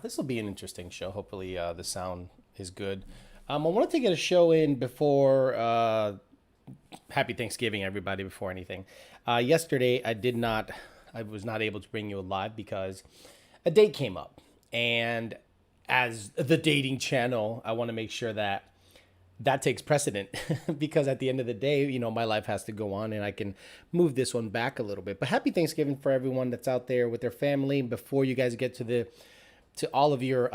This will be an interesting show. Hopefully, the sound is good. I wanted to get a show in before Happy Thanksgiving, everybody. Before anything, yesterday I was not able to bring you live because a date came up, and as the dating channel, I want to make sure that that takes precedent because at the end of the day, my life has to go on and I can move this one back a little bit. But happy Thanksgiving for everyone that's out there with their family. Before you guys get to all of your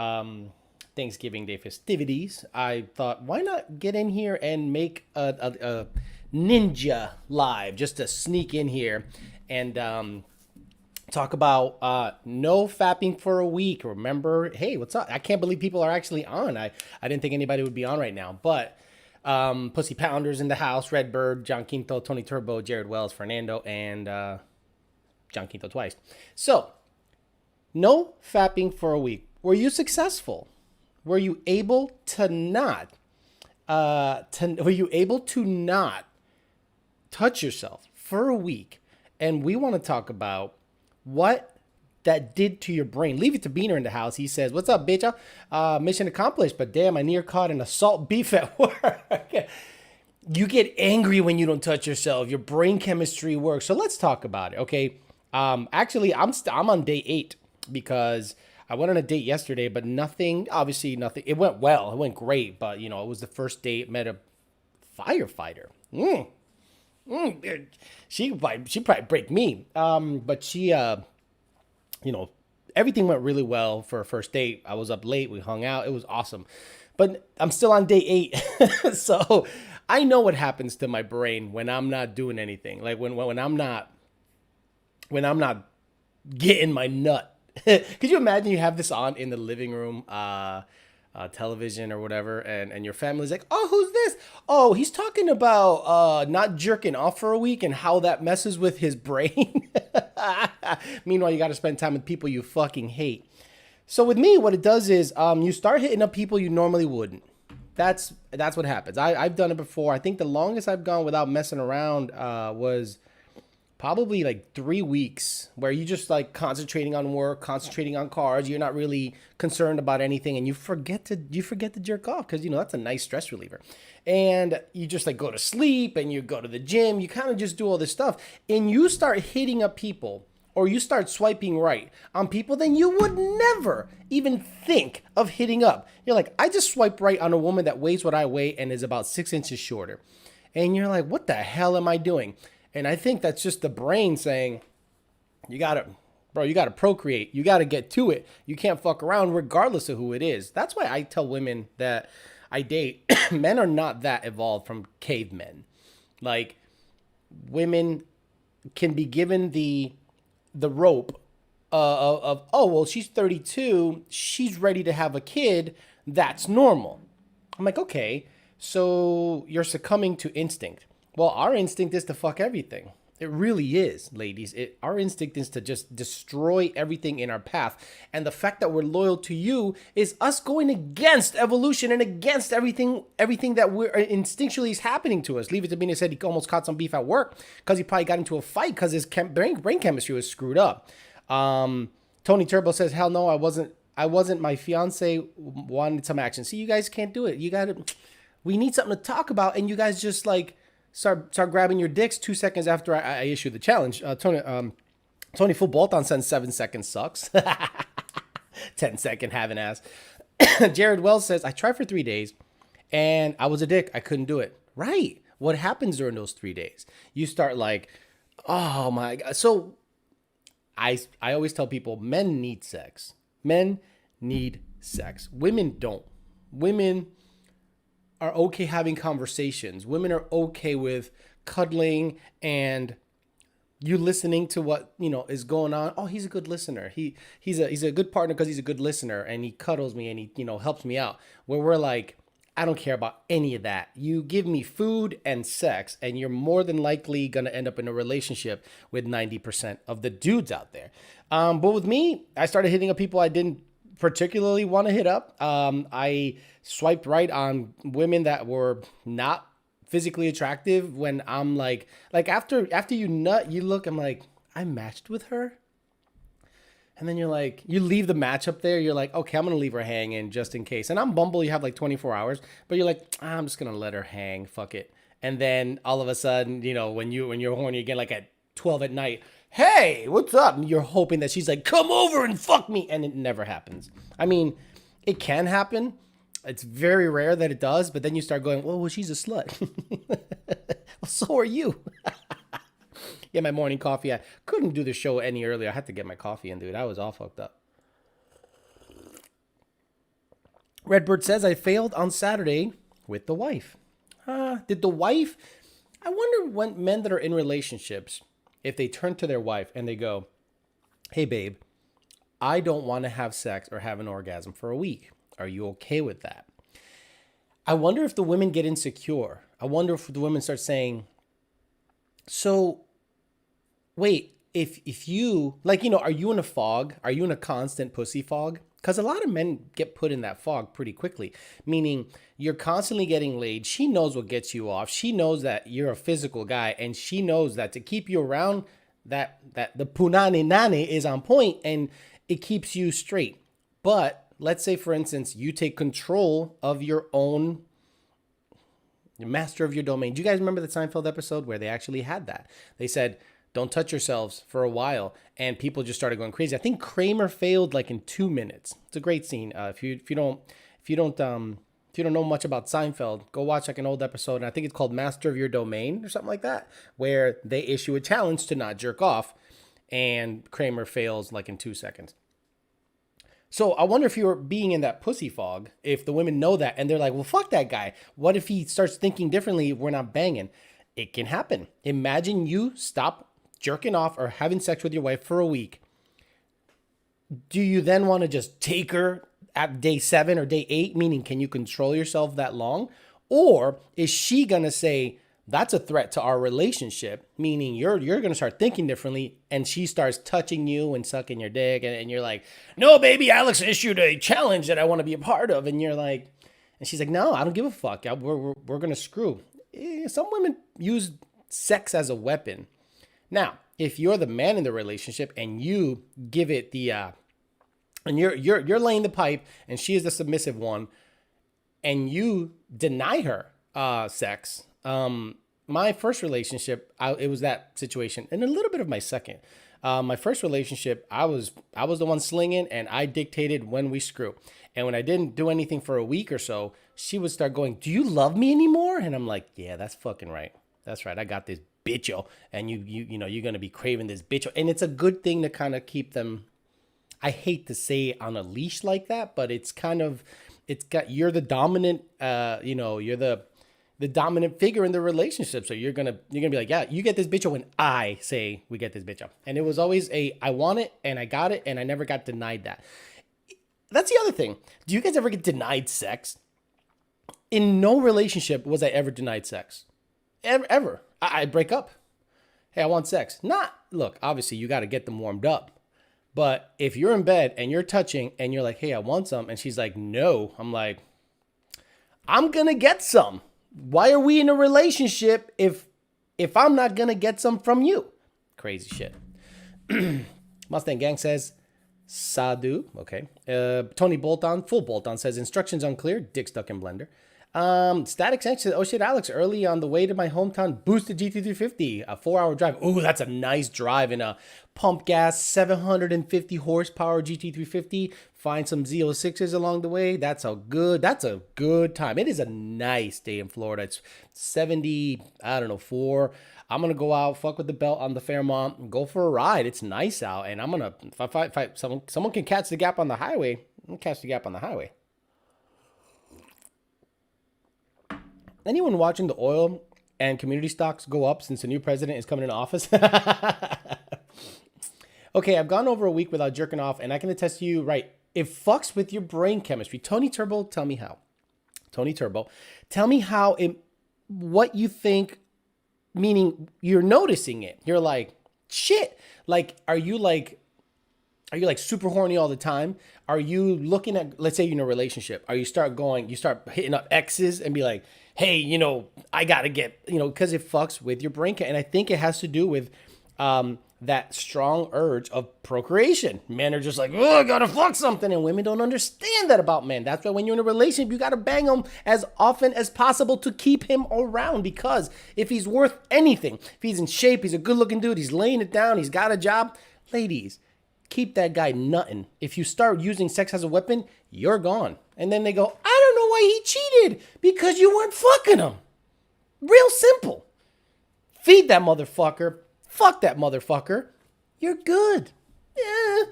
Thanksgiving Day festivities, I thought, why not get in here and make a ninja live just to sneak in here and talk about no fapping for a week. Remember, hey, what's up? I can't believe people are actually on. I didn't think anybody would be on right now, but Pussy Pounders in the house, Redbird, John Quinto, Tony Turbo, Jared Wells, Fernando, and John Quinto twice. So, no fapping for a week. Were you successful? Were you able to not? Were you able to not touch yourself for a week? And we want to talk about what that did to your brain. Leave it to Beaner in the house. He says, "What's up, bitch? Mission accomplished, but damn, I near caught an assault beef at work." You get angry when you don't touch yourself. Your brain chemistry works. So let's talk about it, okay? Actually, I'm on day 8 because I went on a date yesterday, but obviously nothing. It went well. It went great, but it was the first date. Met a firefighter. She probably break me. But she everything went really well for a first date. I was up late. We hung out. It was awesome. But I'm still on day 8. So I know what happens to my brain when I'm not doing anything. Like when I'm not getting my nut. Could you imagine you have this on in the living room, television or whatever, and your family's like, "Oh, who's this? Oh, he's talking about not jerking off for a week and how that messes with his brain." Meanwhile, you got to spend time with people you fucking hate. So with me, what it does is you start hitting up people you normally wouldn't. That's what happens. I've done it before. I think the longest I've gone without messing around was probably like 3 weeks where you just like concentrating on work, concentrating on cars. You're not really concerned about anything, and you forget to jerk off because that's a nice stress reliever. And you just like go to sleep and you go to the gym. You kind of just do all this stuff, and you start hitting up people. Or you start swiping right on people, then you would never even think of hitting up. You're like, I just swiped right on a woman that weighs what I weigh and is about 6 inches shorter. And you're like, what the hell am I doing? And I think that's just the brain saying, you gotta procreate. You gotta get to it. You can't fuck around regardless of who it is. That's why I tell women that I date, men are not that evolved from cavemen. Like, women can be given the rope of, oh, well, she's 32. She's ready to have a kid. That's normal. I'm like, okay, so you're succumbing to instinct. Well, our instinct is to fuck everything. It really is, ladies. Our instinct is to just destroy everything in our path. And the fact that we're loyal to you is us going against evolution and against everything that we're instinctually is happening to us. Leave it to me. He said he almost caught some beef at work because he probably got into a fight because his brain chemistry was screwed up. Tony Turbo says, hell no, I wasn't. My fiance wanted some action. See, you guys can't do it. We need something to talk about. And you guys just like, start grabbing your dicks 2 seconds after I issue the challenge. Tony Full Bolton sends 7 seconds sucks. 10-second having ass. Jared Wells says, I tried for 3 days and I was a dick. I couldn't do it. Right. What happens during those 3 days? You start like, oh my God. So I always tell people men need sex. Men need sex. Women don't. Women are okay having conversations. Women are okay with cuddling and you listening to what is going on. Oh, he's a good listener. He's a good partner because he's a good listener and he cuddles me and he helps me out. Where we're like, I don't care about any of that. You give me food and sex, and you're more than likely gonna end up in a relationship with 90% of the dudes out there. But with me, I started hitting up people I didn't particularly want to hit up. I swiped right on women that were not physically attractive. When I'm like after you nut, you look. I'm like, I matched with her. And then you're like, you leave the match up there. You're like, okay, I'm going to leave her hanging just in case. And on Bumble, you have like 24 hours, but you're like, I'm just going to let her hang. Fuck it. And then all of a sudden, when you're horny again, like at 12 at night, hey, what's up? And you're hoping that she's like, come over and fuck me. And it never happens. I mean, it can happen. It's very rare that it does. But then you start going, well, she's a slut. Well, so are you. Yeah, my morning coffee. I couldn't do the show any earlier. I had to get my coffee in, dude. I was all fucked up. Redbird says, I failed on Saturday with the wife. Did the wife... I wonder when men that are in relationships, if they turn to their wife and they go, hey, babe, I don't want to have sex or have an orgasm for a week. Are you okay with that? I wonder if the women get insecure. I wonder if the women start saying, so... wait, if you, like, are you in a fog? Are you in a constant pussy fog? Because a lot of men get put in that fog pretty quickly, meaning you're constantly getting laid. She knows what gets you off. She knows that you're a physical guy, and she knows that to keep you around, that the punani nani is on point, and it keeps you straight. But let's say, for instance, you take control of your own, master of your domain. Do you guys remember the Seinfeld episode where they actually had that? They said, don't touch yourselves for a while, and people just started going crazy. I think Kramer failed like in 2 minutes. It's a great scene. If you don't know much about Seinfeld, go watch like an old episode. And I think it's called Master of Your Domain or something like that, where they issue a challenge to not jerk off, and Kramer fails like in 2 seconds. So I wonder if you're being in that pussy fog, if the women know that and they're like, well, fuck that guy. What if he starts thinking differently if we're not banging? It can happen. Imagine you stop jerking off or having sex with your wife for a week. Do you then want to just take her at day 7 or day 8? Meaning, can you control yourself that long? Or is she going to say, that's a threat to our relationship? Meaning you're going to start thinking differently, and she starts touching you and sucking your dick. And you're like, no, baby, Alex issued a challenge that I want to be a part of. And you're like, and she's like, no, I don't give a fuck. We're going to screw. Some women use sex as a weapon. Now, if you're the man in the relationship and you give it the, and you're laying the pipe and she is the submissive one, and you deny her sex. My first relationship, it was that situation, and a little bit of my second. My first relationship, I was the one slinging, and I dictated when we screw. And when I didn't do anything for a week or so, she would start going, do you love me anymore? And I'm like, yeah, that's fucking right. That's right. I got this bitcho, and you're going to be craving this bitcho. And it's a good thing to kind of keep them, I hate to say on a leash like that, but you're the dominant, you're the dominant figure in the relationship. So you're going to be like, yeah, you get this bitcho when I say we get this bitcho. And it was always I want it and I got it, and I never got denied that. That's the other thing. Do you guys ever get denied sex? In no relationship was I ever denied sex. Ever. I break up. Hey, I want sex. Look, obviously you got to get them warmed up. But if you're in bed and you're touching and you're like, hey, I want some, and she's like, no, I'm like, I'm going to get some. Why are we in a relationship if I'm not going to get some from you? Crazy shit. Mustang Gang says, Sadu. Okay. Tony Bolton, full Bolton says, instructions unclear, dick stuck in blender. Static Sense says, oh shit, Alex, early on the way to my hometown, boosted GT350, a 4-hour drive. Ooh, that's a nice drive in a pump gas, 750 horsepower GT350. Find some Z06s along the way. That's a good time. It is a nice day in Florida. It's 70, 4. I'm going to go out, fuck with the belt on the Fairmont, and go for a ride. It's nice out. And I'm going to, if someone can catch the gap on the highway, I'm going to catch the gap on the highway. Anyone watching the oil and community stocks go up since the new president is coming into office? Okay, I've gone over a week without jerking off, and I can attest to you, right, it fucks with your brain chemistry. Tony Turbo, tell me how. Tony Turbo, tell me how what you think, meaning you're noticing it. You're like, shit. Like, are you super horny all the time? Are you looking at, let's say you're in a relationship, you start hitting up exes and be like, hey, I gotta get, because it fucks with your brain. And I think it has to do with that strong urge of procreation. Men are just like, oh, I gotta fuck something. And women don't understand that about men. That's why when you're in a relationship, you gotta bang him as often as possible to keep him around. Because if he's worth anything, if he's in shape, he's a good looking dude, he's laying it down, he's got a job. Ladies, keep that guy nutting. If you start using sex as a weapon, you're gone. And then they go, I don't know why he cheated. Because you weren't fucking him. Real simple. Feed that motherfucker. Fuck that motherfucker. You're good. Yeah.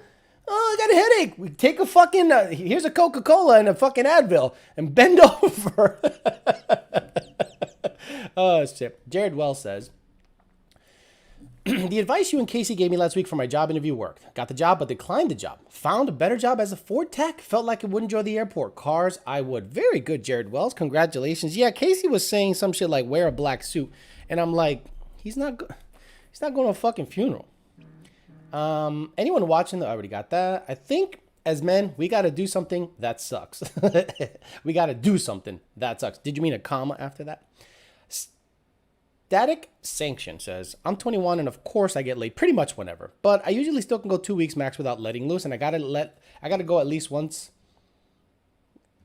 Oh, I got a headache. We take a fucking, here's a Coca-Cola and a fucking Advil and bend over. Oh, shit. Jared Wells says, the advice you and Casey gave me last week for my job interview worked. Got the job, but declined the job. Found a better job as a Ford tech. Felt like I wouldn't enjoy the airport. Cars, I would. Very good, Jared Wells. Congratulations. Yeah, Casey was saying some shit like wear a black suit. And I'm like, he's not going to a fucking funeral. Anyone watching? I already got that. I think as men, we got to do something that sucks. We got to do something that sucks. Did you mean a comma after that? Static Sanction says, I'm 21 and of course I get laid pretty much whenever, but I usually still can go 2 weeks max without letting loose, and I gotta go at least once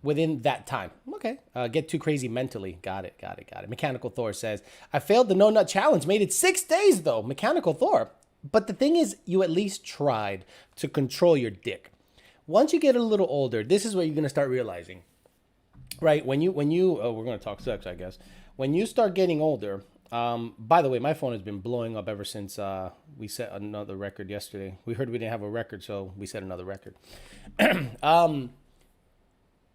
within that time. Okay. Get too crazy mentally. Got it. Mechanical Thor says, I failed the no nut challenge. Made it 6 days though. Mechanical Thor. But the thing is, you at least tried to control your dick. Once you get a little older, this is what you're going to start realizing, right? When you, we're going to talk sex, I guess. When you start getting older, by the way, my phone has been blowing up ever since we set another record yesterday. We heard we didn't have a record, so we set another record.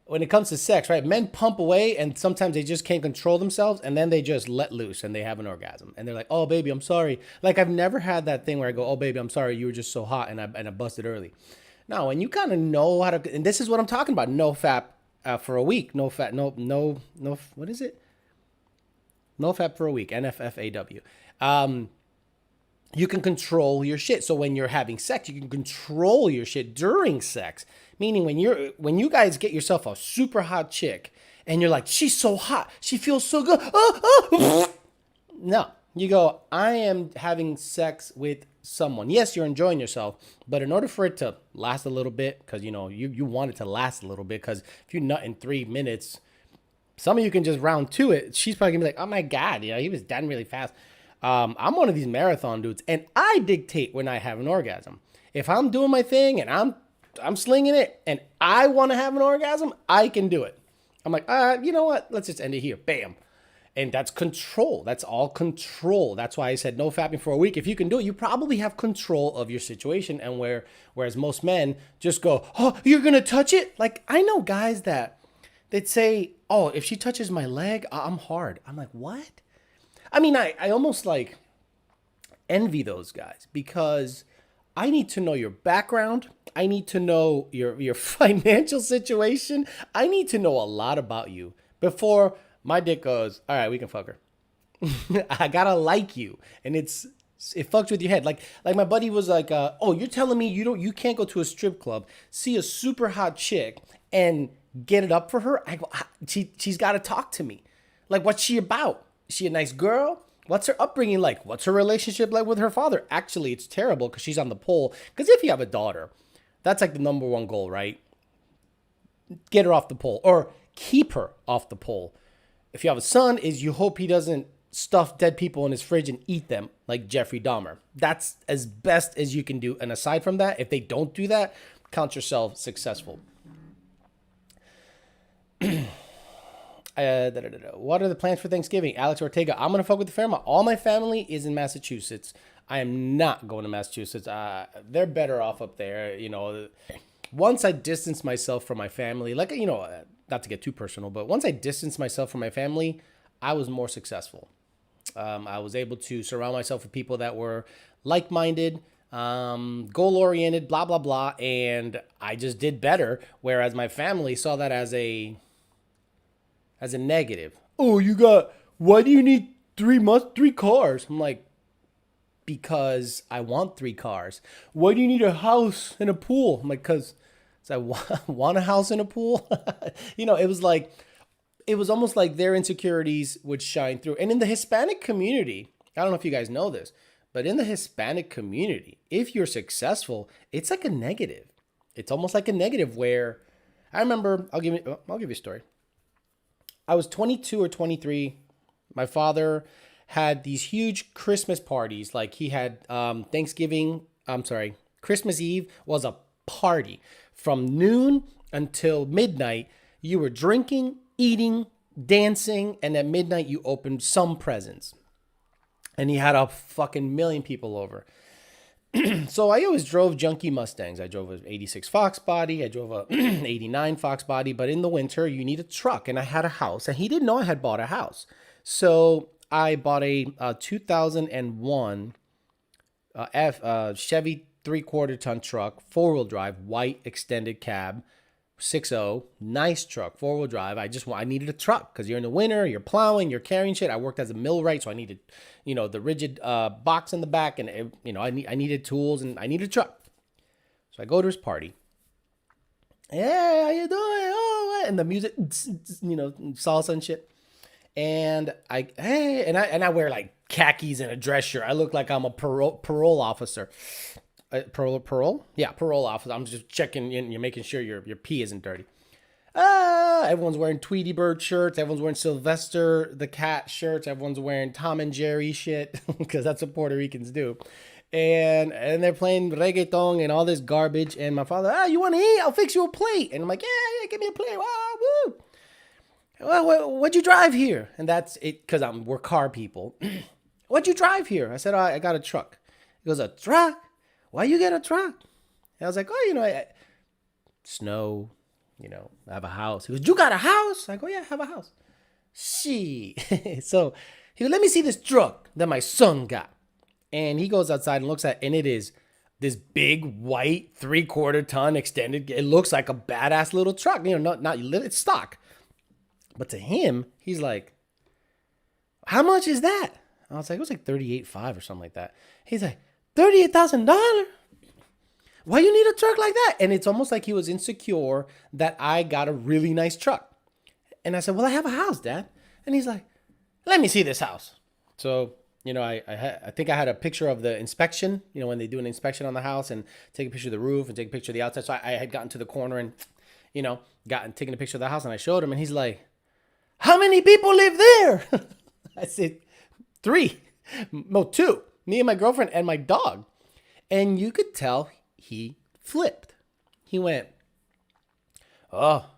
When it comes to sex, right, men pump away and sometimes they just can't control themselves and then they just let loose and they have an orgasm. And they're like, oh, baby, I'm sorry. Like, I've never had that thing where I go, oh, baby, I'm sorry. You were just so hot and I busted early. No, and you kind of know how to, and this is what I'm talking about. No fap for a week. No, what is it? No fap for a week. NFFAW. You can control your shit. So when you're having sex, you can control your shit during sex. Meaning when you guys get yourself a super hot chick and you're like, she's so hot, she feels so good. No, you go, I am having sex with someone. Yes, you're enjoying yourself, but in order for it to last a little bit, because you want it to last a little bit, because if you nut in 3 minutes, some of you can just round to it. She's probably gonna be like, oh my God, he was done really fast. I'm one of these marathon dudes, and I dictate when I have an orgasm. If I'm doing my thing and I'm slinging it, and I want to have an orgasm, I can do it. I'm like, you know what? Let's just end it here. Bam. And that's control. That's all control. That's why I said no fapping for a week. If you can do it, you probably have control of your situation. And whereas most men just go, oh, you're gonna touch it? Like, I know guys they'd say, oh, if she touches my leg, I'm hard. I'm like, what? I mean, I almost like envy those guys because I need to know your background. I need to know your financial situation. I need to know a lot about you before my dick goes, all right, we can fuck her. I gotta like you. And it fucks with your head. Like my buddy was like, oh, you're telling me you can't go to a strip club, see a super hot chick and get it up for her? I go, she's got to talk to me. Like, what's she about? Is she a nice girl? What's her upbringing like? What's her relationship like with her father? Actually, it's terrible because she's on the pole. Because if you have a daughter, that's like the number one goal, right? Get her off the pole or keep her off the pole. If you have a son, is you hope he doesn't stuff dead people in his fridge and eat them like Jeffrey Dahmer. That's as best as you can do. And aside from that, if they don't do that, count yourself successful. What are the plans for Thanksgiving? Alex Ortega, I'm going to fuck with the family. All my family is in Massachusetts. I am not going to Massachusetts. They're better off up there. Once I distance myself from my family, like, not to get too personal, but once I distanced myself from my family, I was more successful. I was able to surround myself with people that were like-minded, goal-oriented, blah, blah, blah. And I just did better. Whereas my family saw that as a negative. Oh, why do you need 3 cars? I'm like, because I want 3 cars. Why do you need a house and a pool? I'm like, because I want a house and a pool. It was almost like their insecurities would shine through. And in the Hispanic community, I don't know if you guys know this, But in the Hispanic community, if you're successful, it's like a negative. It's almost like a negative where I remember, I'll give you a story. I was 22 or 23. My father had these huge Christmas parties. Like he had Christmas Eve was a party. From noon until midnight, you were drinking, eating, dancing, and at midnight you opened some presents. And he had a fucking million people over. So I always drove junky Mustangs. I drove an 86 Fox body. I drove a 89 Fox body. But in the winter, you need a truck. And I had a house. And he didn't know I had bought a house. So I bought a 2001 Chevy 3/4 ton truck, 4-wheel drive, white extended cab, 6.0, nice truck, 4-wheel drive. I needed a truck because you're in the winter, you're plowing, you're carrying shit. I worked as a millwright, so I needed, the rigid box in the back, and I needed tools and I needed a truck. So I go to his party. Hey, how you doing? Oh, and the music, salsa and shit. And I wear like khakis and a dress shirt. I look like I'm a parole officer. Parole? Yeah, parole officer. I'm just checking in. You're making sure your pee isn't dirty. Everyone's wearing Tweety Bird shirts. Everyone's wearing Sylvester the Cat shirts. Everyone's wearing Tom and Jerry shit because that's what Puerto Ricans do. And they're playing reggaeton and all this garbage. And my father, you want to eat? I'll fix you a plate. And I'm like, yeah, give me a plate. Woo. Well, what'd you drive here? And that's it because we're car people. What'd you drive here? I said, I got a truck. He goes, a truck? Why you get a truck? And I was like, snow, I have a house. He goes, you got a house? I go, yeah, I have a house. So he goes, let me see this truck that my son got. And he goes outside and looks at it, and it is this big white 3/4 ton extended. It looks like a badass little truck. Not it's stock. But to him, he's like, how much is that? I was like, it was like $38,500 or something like that. He's like, $38,000? Why you need a truck like that? And it's almost like he was insecure that I got a really nice truck. And I said, well, I have a house, Dad. And he's like, let me see this house. So, I think I had a picture of the inspection, when they do an inspection on the house and take a picture of the roof and take a picture of the outside. So I had gotten to the corner and, taken a picture of the house, and I showed him, and he's like, how many people live there? I said, 3. No, 2. Me and my girlfriend and my dog. And you could tell he flipped. He went, oh,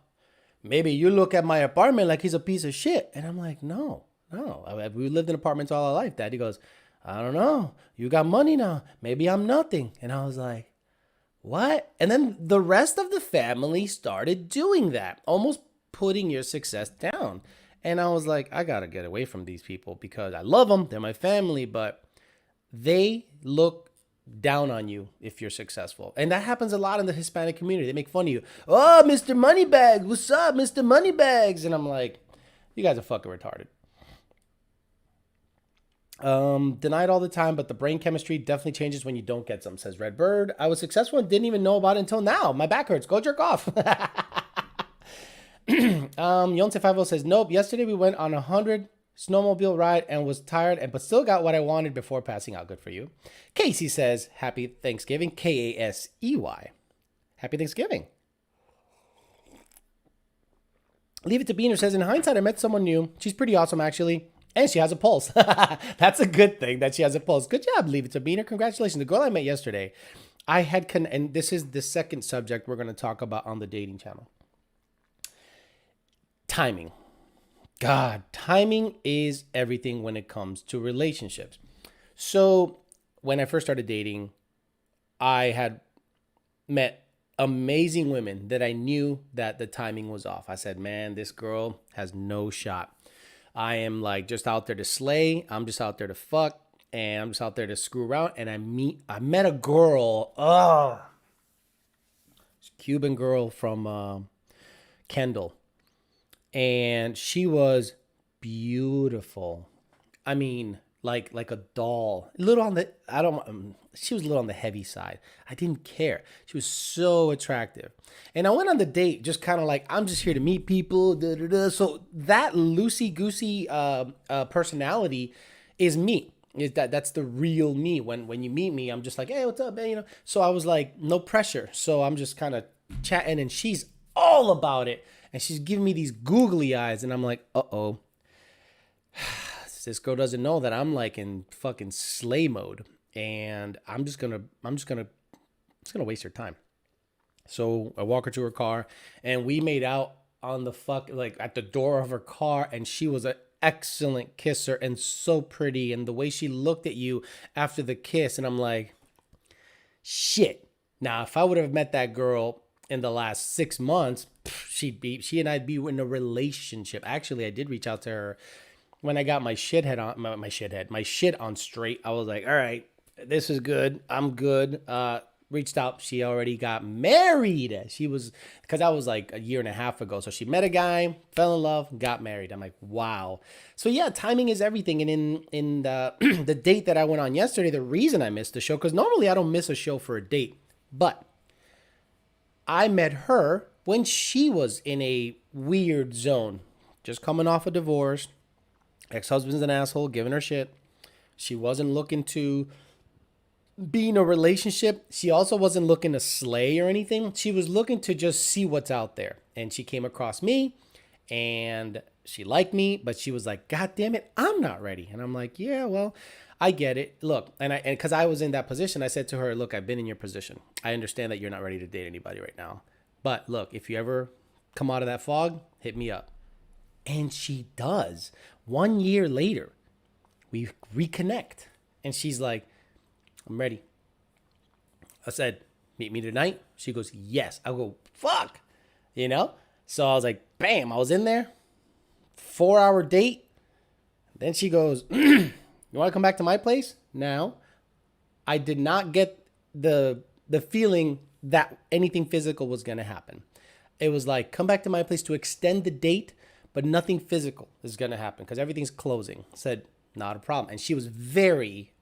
maybe you look at my apartment like he's a piece of shit. And I'm like, no. We lived in apartments all our life, Dad. He goes, I don't know. You got money now. Maybe I'm nothing. And I was like, what? And then the rest of the family started doing that, almost putting your success down. And I was like, I got to get away from these people because I love them. They're my family, but they look down on you if you're successful. And that happens a lot in the Hispanic community. They make fun of you. Oh, Mr. Moneybags. What's up, Mr. Moneybags? And I'm like, you guys are fucking retarded. Denied all the time, but the brain chemistry definitely changes when you don't get some, says Redbird. I was successful and didn't even know about it until now. My back hurts. Go jerk off. Yonce50 says, nope. Yesterday we went on 100 snowmobile ride and was tired, but still got what I wanted before passing out. Good for you. Casey says, happy Thanksgiving. Kasey. Happy Thanksgiving. Leave It to Beaner says, in hindsight, I met someone new. She's pretty awesome, actually. And she has a pulse. That's a good thing that she has a pulse. Good job, Leave It to Beaner. Congratulations. The girl I met yesterday, and this is the second subject we're going to talk about on the dating channel. Timing. God, timing is everything when it comes to relationships. So when I first started dating, I had met amazing women that I knew that the timing was off. I said, man, this girl has no shot. I am like just out there to slay. I'm just out there to fuck. And I'm just out there to screw around. And I met a girl. Cuban girl from Kendall. And she was beautiful. I mean, like a doll. She was a little on the heavy side. I didn't care. She was so attractive. And I went on the date just kind of like, I'm just here to meet people. So that loosey-goosey personality is me. That's the real me. When you meet me, I'm just like, hey, what's up, man? So I was like, no pressure. So I'm just kind of chatting, and she's all about it, and she's giving me these googly eyes, and I'm like, uh-oh. This girl doesn't know that I'm like in fucking slay mode, and I'm just gonna waste her time. So I walk her to her car, and we made out on the like at the door of her car, and she was an excellent kisser and so pretty, and the way she looked at you after the kiss, and I'm like, shit. Now, if I would have met that girl in the last 6 months, she and I'd be in a relationship. Actually, I did reach out to her when I got my my shit on straight. I was like, all right, this is good. I'm good. Reached out. She already got married. Because that was like a year and a half ago. So she met a guy, fell in love, got married. I'm like, wow. So yeah, timing is everything. And in the the date that I went on yesterday, the reason I missed the show, because normally I don't miss a show for a date, but I met her when she was in a weird zone, just coming off a divorce. Ex-husband's an asshole, giving her shit. She wasn't looking to be in a relationship. She also wasn't looking to slay or anything. She was looking to just see what's out there. And she came across me, and she liked me, but she was like, God damn it, I'm not ready. And I'm like, yeah, well, I get it. Look, and because I was in that position, I said to her, look, I've been in your position. I understand that you're not ready to date anybody right now. But look, if you ever come out of that fog, hit me up. And she does. 1 year later, we reconnect. And she's like, I'm ready. I said, meet me tonight. She goes, yes. I go, fuck. So I was like, bam, I was in there. 4-hour date. Then she goes, you want to come back to my place? Now, I did not get the feeling that anything physical was going to happen. It was like, come back to my place to extend the date, but nothing physical is going to happen because everything's closing. I said, not a problem. And she was very,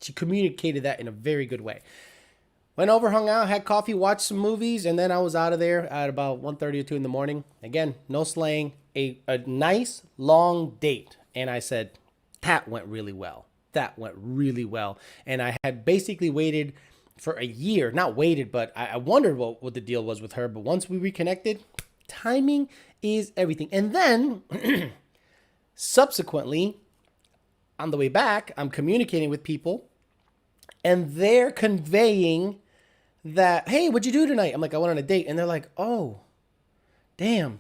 she communicated that in a very good way. Went over, hung out, had coffee, watched some movies, and then I was out of there at about 1:30 or 2 in the morning. Again, no slaying, a nice long date. And I said, that went really well. That went really well. And I had basically waited for a year, not waited, but I wondered what the deal was with her. But once we reconnected, timing is everything. And then subsequently, on the way back, I'm communicating with people, and they're conveying that, hey, what'd you do tonight? I'm like, I went on a date. And they're like, oh, damn.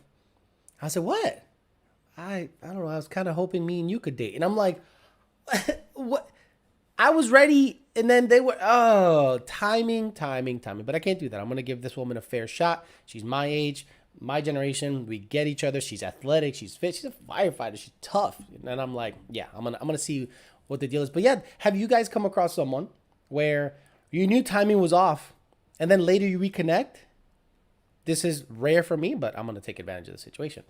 I said, what? I don't know. I was kind of hoping me and you could date. And I'm like, what? I was ready. And then they were, oh, timing. But I can't do that. I'm going to give this woman a fair shot. She's my age, my generation. We get each other. She's athletic. She's fit. She's a firefighter. She's tough. And I'm like, yeah, I'm going to see what the deal is. But yeah, have you guys come across someone where you knew timing was off and then later you reconnect? This is rare for me, but I'm going to take advantage of the situation.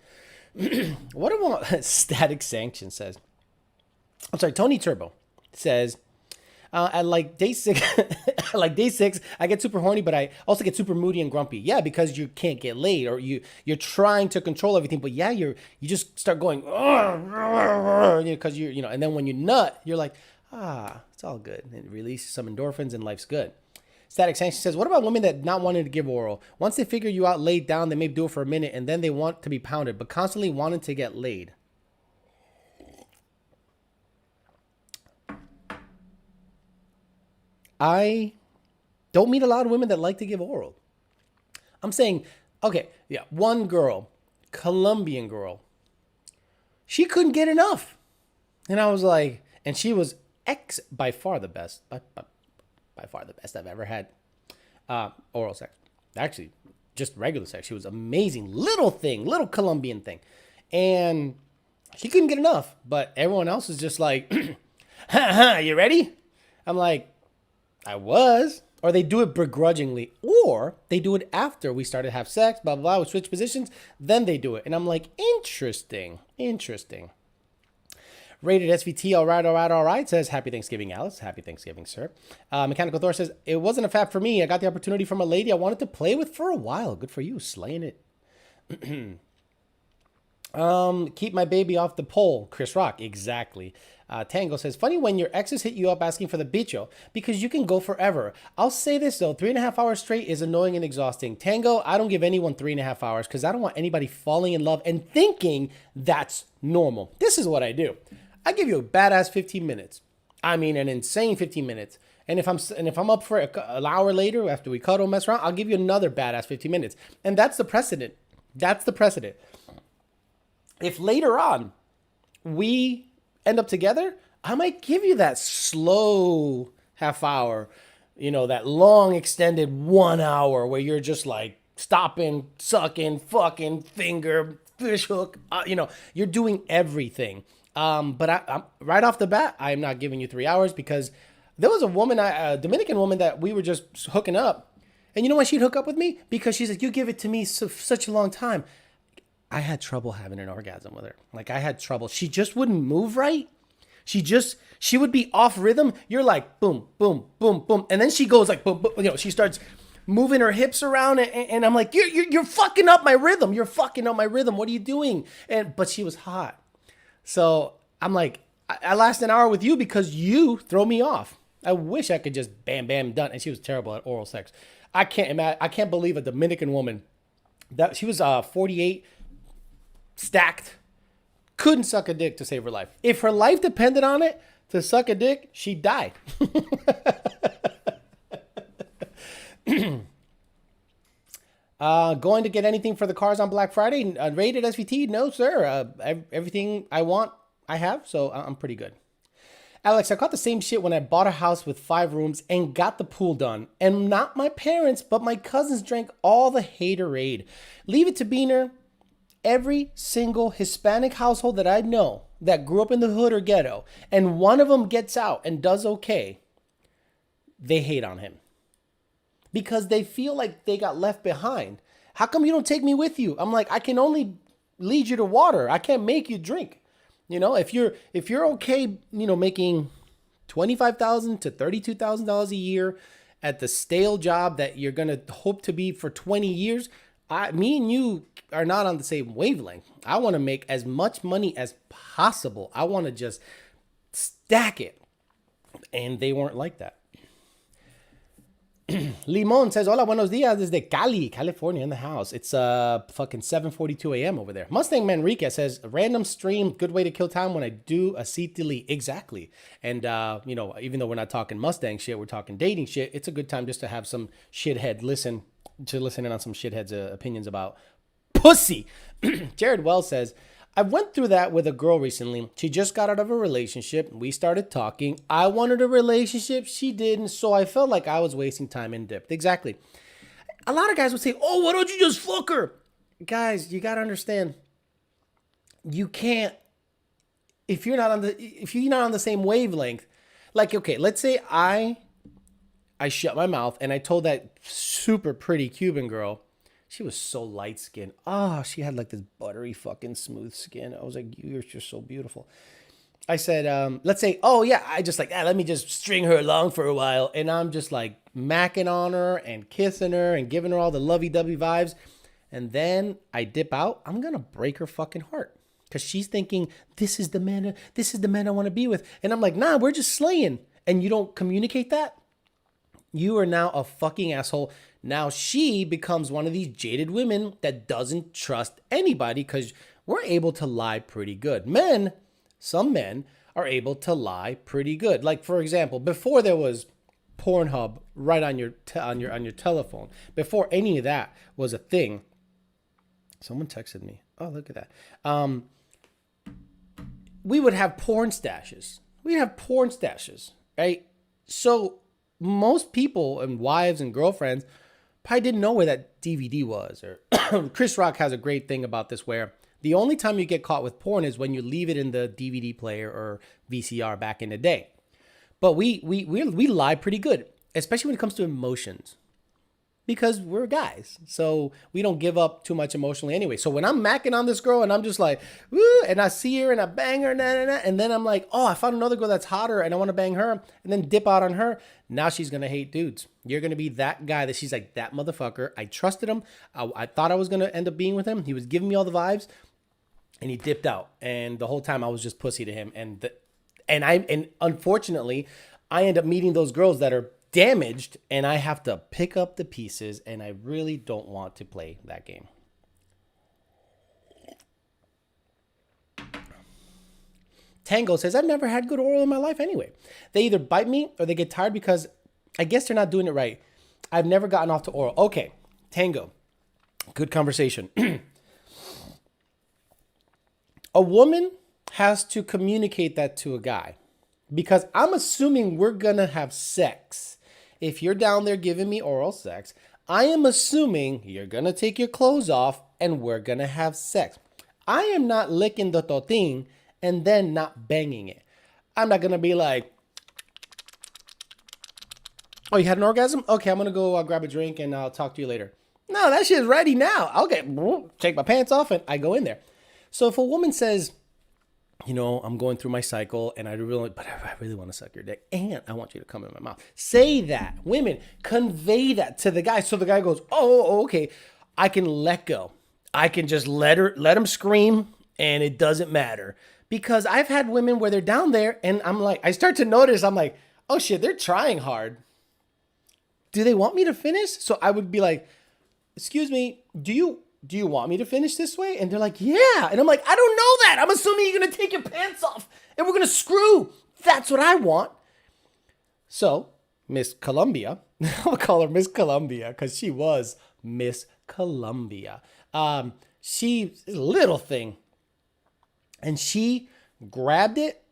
What about Static Sanction says? I'm sorry, Tony Turbo says, at like day 6, I get super horny, but I also get super moody and grumpy. Yeah, because you can't get laid, or you're trying to control everything. But yeah, you just start going, because and then when you nut, you're like, it's all good. And it releases some endorphins and life's good. Static Sanction says, what about women that not wanting to give oral? Once they figure you out laid down, they may do it for a minute, and then they want to be pounded, but constantly wanting to get laid. I don't meet a lot of women that like to give oral. I'm saying, okay, yeah, one girl, Colombian girl, she couldn't get enough. And I was like, and she was by far the best I've ever had oral sex. Actually, just regular sex. She was amazing. Little Colombian thing. And she couldn't get enough. But everyone else is just like, you ready? I'm like, I was. Or they do it begrudgingly. Or they do it after we started to have sex, blah, blah, blah. We switch positions. Then they do it. And I'm like, interesting. Rated SVT, all right, says, happy Thanksgiving, Alice. Happy Thanksgiving, sir. Mechanical Thor says, it wasn't a fap for me. I got the opportunity from a lady I wanted to play with for a while. Good for you, slaying it. Keep my baby off the pole. Chris Rock, exactly. Tango says, funny when your exes hit you up asking for the bicho because you can go forever. I'll say this though, 3.5 hours straight is annoying and exhausting. Tango, I don't give anyone 3.5 hours because I don't want anybody falling in love and thinking that's normal. This is what I do. I give you a badass 15 minutes. I mean, an insane 15 minutes. And if I'm up for an hour later after we cuddle, mess around, I'll give you another badass 15 minutes. And that's the precedent. That's the precedent. If later on we end up together, I might give you that slow half hour, that long extended 1 hour where you're just like stopping, sucking, fucking, finger, fish hook. You're doing everything. But I'm right off the bat, I'm not giving you 3 hours because there was a woman, a Dominican woman that we were just hooking up. And you know why she'd hook up with me? Because she's like, you give it to me such a long time. I had trouble having an orgasm with her. Like I had trouble. She just wouldn't move right. She would be off rhythm. You're like, boom, boom, boom, boom. And then she goes like, boom, boom. She starts moving her hips around and I'm like, you're fucking up my rhythm. You're fucking up my rhythm. What are you doing? But she was hot. So I'm like, I last an hour with you because you throw me off. I wish I could just bam, bam, done. And she was terrible at oral sex. I can't believe a Dominican woman that she was 48, stacked, couldn't suck a dick to save her life. If her life depended on it to suck a dick, she'd die. Going to get anything for the cars on Black Friday? Rated SVT? No, sir. Everything I want, I have, so I'm pretty good. Alex, I caught the same shit when I bought a house with 5 rooms and got the pool done. And not my parents, but my cousins drank all the haterade. Leave it to Beaner. Every single Hispanic household that I know that grew up in the hood or ghetto, and one of them gets out and does okay, they hate on him. Because they feel like they got left behind. How come you don't take me with you? I'm like, I can only lead you to water. I can't make you drink. If you're okay, making $25,000 to $32,000 a year at the stale job that you're gonna hope to be for 20 years, me and you are not on the same wavelength. I want to make as much money as possible. I want to just stack it, and they weren't like that. Limon says, hola, buenos dias desde Cali, California in the house. It's fucking 7:42 a.m. over there. Mustang Manrique says, random stream, good way to kill time when I do a seat delete. Exactly. And, even though we're not talking Mustang shit, we're talking dating shit, it's a good time just to have some shithead listen in on some shitheads' opinions about pussy. Jared Wells says, I went through that with a girl recently. She just got out of a relationship. We started talking. I wanted a relationship. She didn't. So I felt like I was wasting time and dipped. Exactly. A lot of guys would say, oh, why don't you just fuck her? Guys, you got to understand. You can't, if you're not on the same wavelength. Like, okay, let's say I shut my mouth and I told that super pretty Cuban girl, she was so light skinned. Oh, she had like this buttery fucking smooth skin. I was like, you're just so beautiful. I said, let's say, oh yeah, I just like, let me just string her along for a while. And I'm just like macking on her and kissing her and giving her all the lovey-dovey vibes. And then I dip out. I'm going to break her fucking heart. Because she's thinking, this is the man I want to be with. And I'm like, nah, we're just slaying. And you don't communicate that? You are now a fucking asshole. Now she becomes one of these jaded women that doesn't trust anybody because we're able to lie pretty good. Some men are able to lie pretty good. Like, for example, before there was Pornhub right on your telephone, before any of that was a thing, someone texted me. Oh, look at that. We would have porn stashes. Right? So most people and wives and girlfriends probably didn't know where that DVD was. Or Chris Rock has a great thing about this where the only time you get caught with porn is when you leave it in the DVD player or VCR back in the day. But we lie pretty good, especially when it comes to emotions. Because we're guys. So we don't give up too much emotionally anyway. So when I'm macking on this girl and I'm just like, woo, and I see her and I bang her, and then I'm like, oh, I found another girl that's hotter and I want to bang her and then dip out on her. Now she's going to hate dudes. You're going to be that guy that she's like, that motherfucker. I trusted him. I thought I was going to end up being with him. He was giving me all the vibes. and he dipped out. And the whole time I was just pussy to him. And unfortunately, I end up meeting those girls that are damaged, and I have to pick up the pieces, and I really don't want to play that game. Tango says, I've never had good oral in my life anyway. They either bite me or they get tired because I guess they're not doing it right. I've never gotten off to oral. Okay, Tango, good conversation. A woman has to communicate that to a guy, because I'm assuming we're going to have sex. If you're down there giving me oral sex, I am assuming you're going to take your clothes off and we're going to have sex. I am not licking the totin and then not banging it. I'm not going to be like, oh, you had an orgasm? Okay, I'm going to go grab a drink and I'll talk to you later. No, that shit's ready now. Okay, take my pants off and I go in there. So if a woman says, you know, I'm going through my cycle and I really want to suck your dick and I want you to come in my mouth. Say that. Women, convey that to the guy. So the guy goes, oh, okay. I can let go. I can just let him scream and it doesn't matter. Because I've had women where they're down there and I'm like, I start to notice, I'm like, oh shit, they're trying hard. Do they want me to finish? So I would be like, excuse me, do you want me to finish this way? And they're like, yeah. And I'm like, I don't know that. I'm assuming you're going to take your pants off and we're going to screw. That's what I want. So Miss Columbia, I'll call her Miss Columbia because she was Miss Columbia. She's a little thing. And she grabbed it,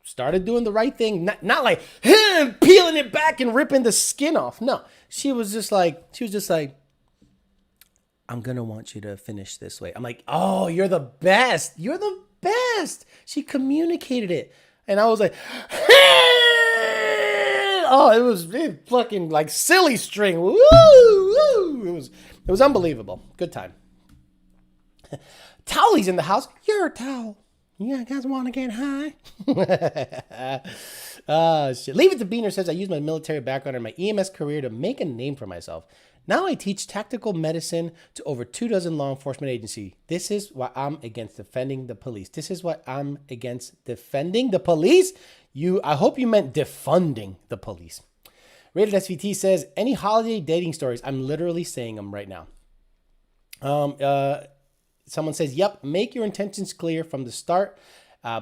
started doing the right thing. Not like peeling it back and ripping the skin off. No, she was just like, I'm going to want you to finish this way. I'm like, oh, you're the best. You're the best. She communicated it. And I was like, oh, it was fucking like silly string. Woo, woo. It was unbelievable. Good time. Towlie's in the house. You're a towel. You guys want to get high? Shit. Leave It to Beaner says, I used my military background and my EMS career to make a name for myself. Now I teach tactical medicine to over 24 law enforcement agencies. This is why I'm against defending the police. I hope you meant defunding the police. Rated SVT says, any holiday dating stories? I'm literally saying them right now. Someone says, yep, make your intentions clear from the start.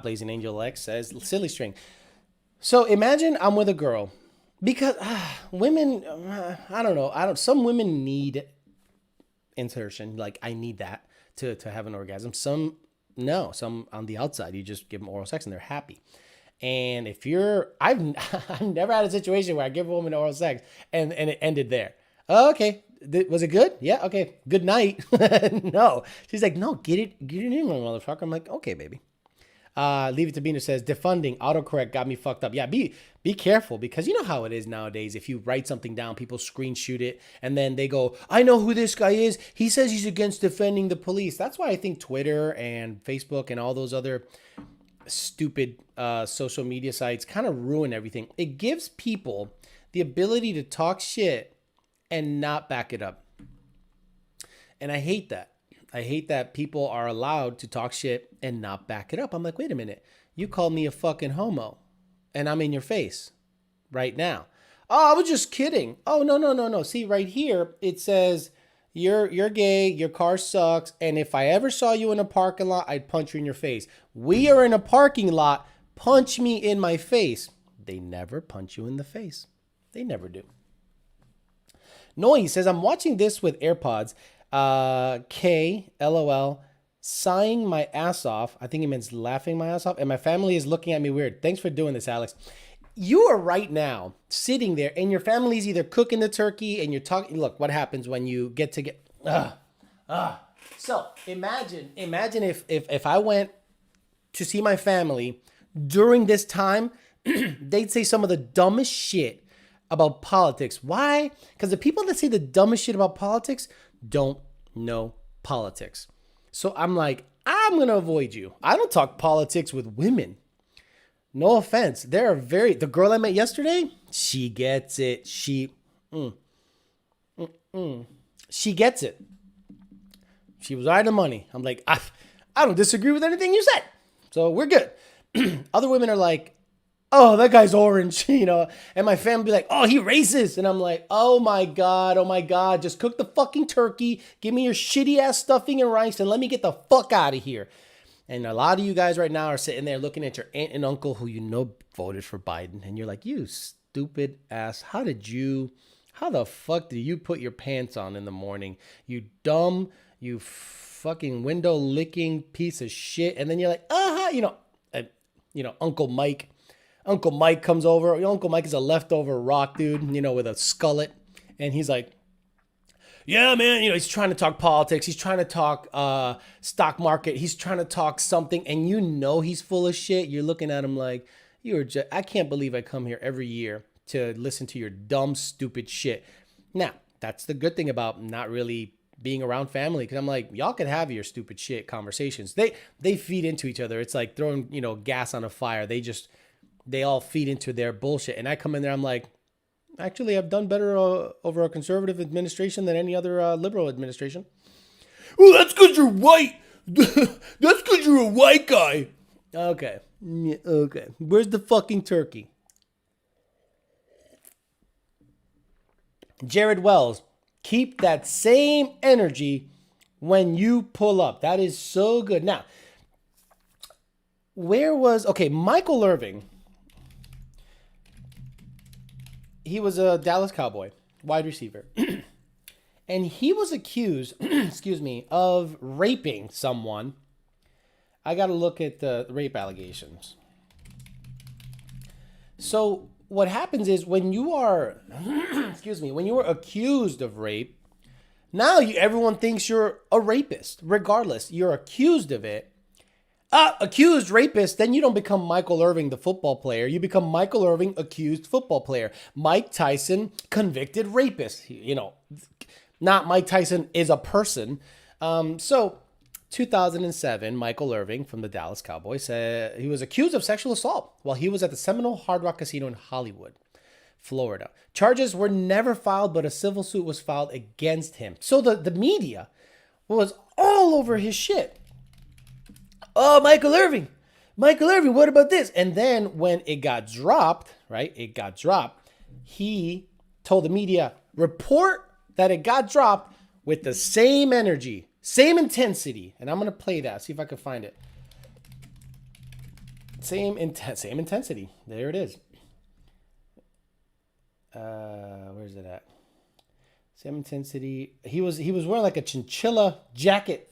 Blazing Angel X says, silly string. So imagine I'm with a girl. Because women, I don't know. Some women need insertion. Like, I need that to have an orgasm. Some, no. Some on the outside, you just give them oral sex and they're happy. And if I've never had a situation where I give a woman oral sex and it ended there. Oh, okay. Was it good? Yeah. Okay. Good night. No. She's like, no, get it in, motherfucker. I'm like, okay, baby. Leave It to Beaner says, defunding autocorrect got me fucked up. Yeah, be careful, because you know how it is nowadays. If you write something down, people screenshot it and then they go, I know who this guy is. He says he's against defending the police. That's why I think Twitter and Facebook and all those other stupid social media sites kind of ruin everything. It gives people the ability to talk shit and not back it up. And I hate that. I hate that people are allowed to talk shit and not back it up. I'm like, wait a minute. You called me a fucking homo and I'm in your face right now. Oh, I was just kidding. Oh, no. See, right here, it says you're gay, your car sucks, and if I ever saw you in a parking lot, I'd punch you in your face. We are in a parking lot. Punch me in my face. They never punch you in the face. They never do. Noe says, I'm watching this with AirPods. K, LOL, sighing my ass off. I think he means laughing my ass off. And my family is looking at me weird. Thanks for doing this, Alex. You are right now sitting there and your family's either cooking the turkey and you're talking. Look, what happens when you get. So imagine if I went to see my family during this time, they'd say some of the dumbest shit about politics. Why? Because the people that say the dumbest shit about politics don't know politics. So I'm like, I'm going to avoid you. I don't talk politics with women. No offense. The girl I met yesterday, she gets it. She gets it. She was right on the money. I'm like, I don't disagree with anything you said. So we're good. Other women are like, oh, that guy's orange, you know, and my family be like, oh, he racist. And I'm like, oh my God, just cook the fucking turkey. Give me your shitty ass stuffing and rice and let me get the fuck out of here. And a lot of you guys right now are sitting there looking at your aunt and uncle who you know voted for Biden. And you're like, you stupid ass. How the fuck do you put your pants on in the morning? You dumb, you fucking window licking piece of shit. And then you're like, Uncle Mike. Uncle Mike comes over. Uncle Mike is a leftover rock dude, you know, with a skullet. And he's like, yeah, man, you know, he's trying to talk politics. He's trying to talk stock market. He's trying to talk something. And you know he's full of shit. You're looking at him like, I can't believe I come here every year to listen to your dumb, stupid shit. Now, that's the good thing about not really being around family, because I'm like, y'all can have your stupid shit conversations. They feed into each other. It's like throwing, you know, gas on a fire. They all feed into their bullshit. And I come in there, I'm like, actually, I've done better over a conservative administration than any other liberal administration. Oh, that's because you're white. That's because you're a white guy. Okay. Yeah, okay. Where's the fucking turkey? Jared Wells, keep that same energy when you pull up. That is so good. Now, Michael Irving. He was a Dallas Cowboy, wide receiver. And he was accused, of raping someone. I got to look at the rape allegations. So what happens is when you are, when you are accused of rape, now everyone thinks you're a rapist. Regardless, you're accused of it. Accused rapist, then you don't become Michael Irving, the football player. You become Michael Irving, accused football player. Mike Tyson, convicted rapist. You know, not Mike Tyson is a person. So 2007, Michael Irving from the Dallas Cowboys said he was accused of sexual assault while he was at the Seminole Hard Rock Casino in Hollywood, Florida. Charges were never filed, but a civil suit was filed against him. So the media was all over his shit. Oh, Michael Irving, what about this? And then when it got dropped, he told the media, report that it got dropped with the same energy, same intensity. And I'm going to play that, see if I can find it. Same intensity. There it is. Where's it at? Same intensity. He was wearing like a chinchilla jacket.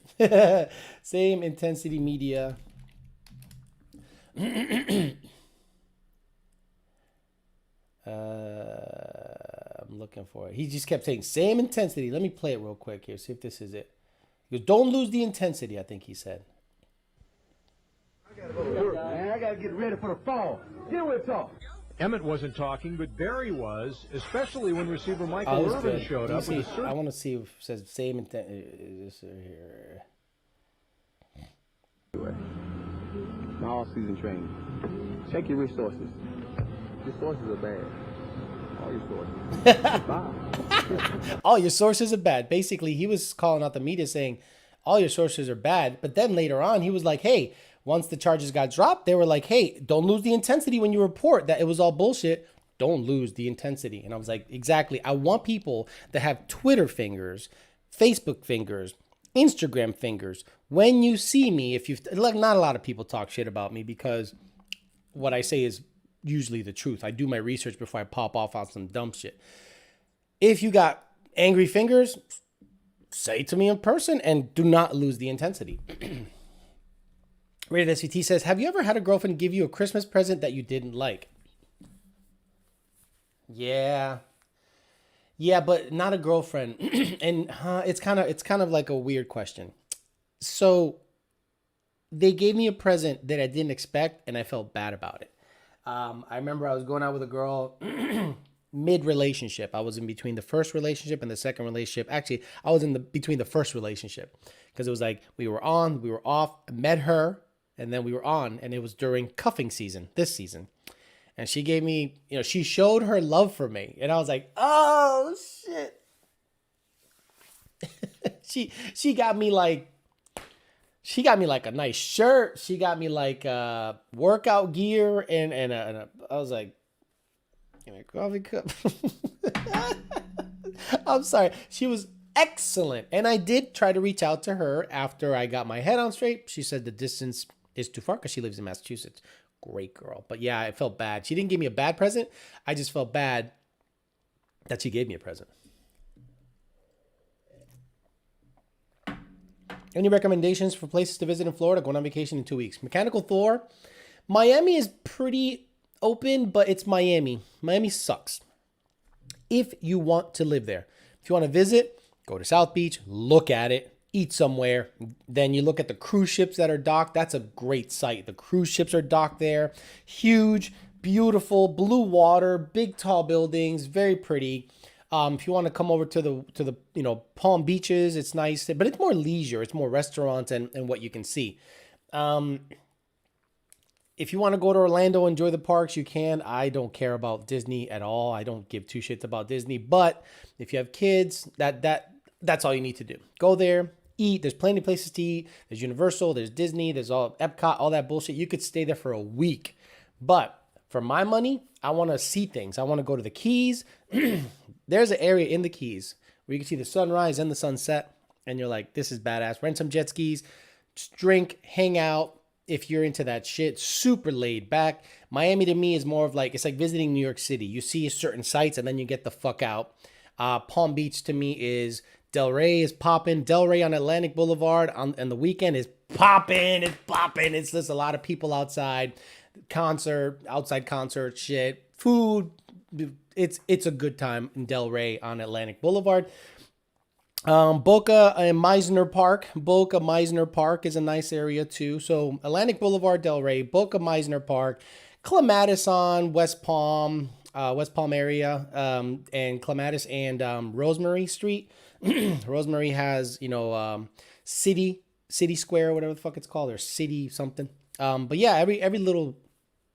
Same intensity media. I'm looking for it. He just kept saying same intensity. Let me play it real quick here. See if this is it. He goes, don't lose the intensity, I think he said. I gotta go to work, man. I gotta get ready for the fall. Then we'll talk. Emmett wasn't talking, but Barry was, especially when receiver Michael Irvin showed up. I want to see if it says same intensity. This here. All-season training. Check your resources. Your sources are bad. All your sources. Bye. All your sources are bad. Basically, he was calling out the media saying, all your sources are bad. But then later on, he was like, hey, once the charges got dropped, they were like, hey, don't lose the intensity when you report that it was all bullshit. Don't lose the intensity. And I was like, exactly. I want people that have Twitter fingers, Facebook fingers, Instagram fingers. When you see me, not a lot of people talk shit about me because what I say is usually the truth. I do my research before I pop off on some dumb shit. If you got angry fingers, say it to me in person and do not lose the intensity. Rated SVT says, have you ever had a girlfriend give you a Christmas present that you didn't like? Yeah, but not a girlfriend. And it's kind of like a weird question. So they gave me a present that I didn't expect, and I felt bad about it. I remember I was going out with a girl mid-relationship. I was in between the first relationship and the second relationship. Actually, I was between the first relationship because it was like we were on, we were off. I met her, and then we were on, and it was during cuffing season, this season. And she gave me, she showed her love for me. And I was like, oh, shit. She got me like She got me like a nice shirt. She got me like workout gear and I was like, give me a coffee cup. I'm sorry. She was excellent. And I did try to reach out to her after I got my head on straight. She said the distance is too far because she lives in Massachusetts. Great girl. But yeah, I felt bad. She didn't give me a bad present. I just felt bad that she gave me a present. Any recommendations for places to visit in Florida? Going on vacation in 2 weeks. Mechanical Thor. Miami is pretty open, but it's Miami. Miami sucks. If you want to live there, if you want to visit, go to South Beach, look at it, eat somewhere. Then you look at the cruise ships that are docked. That's a great site. The cruise ships are docked there. Huge, beautiful, blue water, big tall buildings, very pretty. If you want to come over to the Palm Beaches, it's nice, but it's more leisure. It's more restaurants and what you can see. If you want to go to Orlando, enjoy the parks, you can. I don't care about Disney at all. I don't give two shits about Disney. But if you have kids, that's all you need to do. Go there, eat. There's plenty of places to eat. There's Universal, there's Disney, there's all Epcot, all that bullshit. You could stay there for a week. But for my money, I want to see things. I want to go to the Keys. There's an area in the Keys where you can see the sunrise and the sunset. And you're like, this is badass. Rent some jet skis, just drink, hang out. If you're into that shit, super laid back. Miami to me is more of like, it's like visiting New York City. You see certain sites and then you get the fuck out. Palm Beach to me is Delray is popping. Delray on Atlantic Boulevard on the weekend is popping. It's popping. It's just a lot of people outside. Outside concert shit. Food. It's a good time in Delray on Atlantic Boulevard. Boca and Meisner Park. Boca Meisner Park is a nice area too. So Atlantic Boulevard, Delray, Boca Meisner Park, Clematis on West Palm area, and Clematis and Rosemary Street. Rosemary has, City Square, whatever the fuck it's called, or City something. But yeah, every little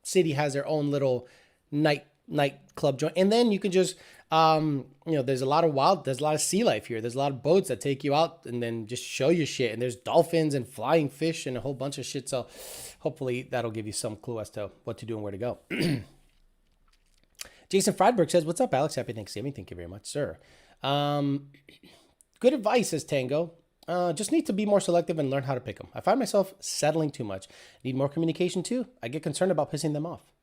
city has their own little nightclub joint, and then you can just there's a lot of sea life here. There's a lot of boats that take you out and then just show you shit, and there's dolphins and flying fish and a whole bunch of shit. So hopefully that'll give you some clue as to what to do and where to go. Jason Friedberg says, what's up, Alex? Happy Thanksgiving. Thank you very much, sir. Good advice, says Tango. Just need to be more selective and learn how to pick them. I find myself settling too much. Need more communication too. I get concerned about pissing them off.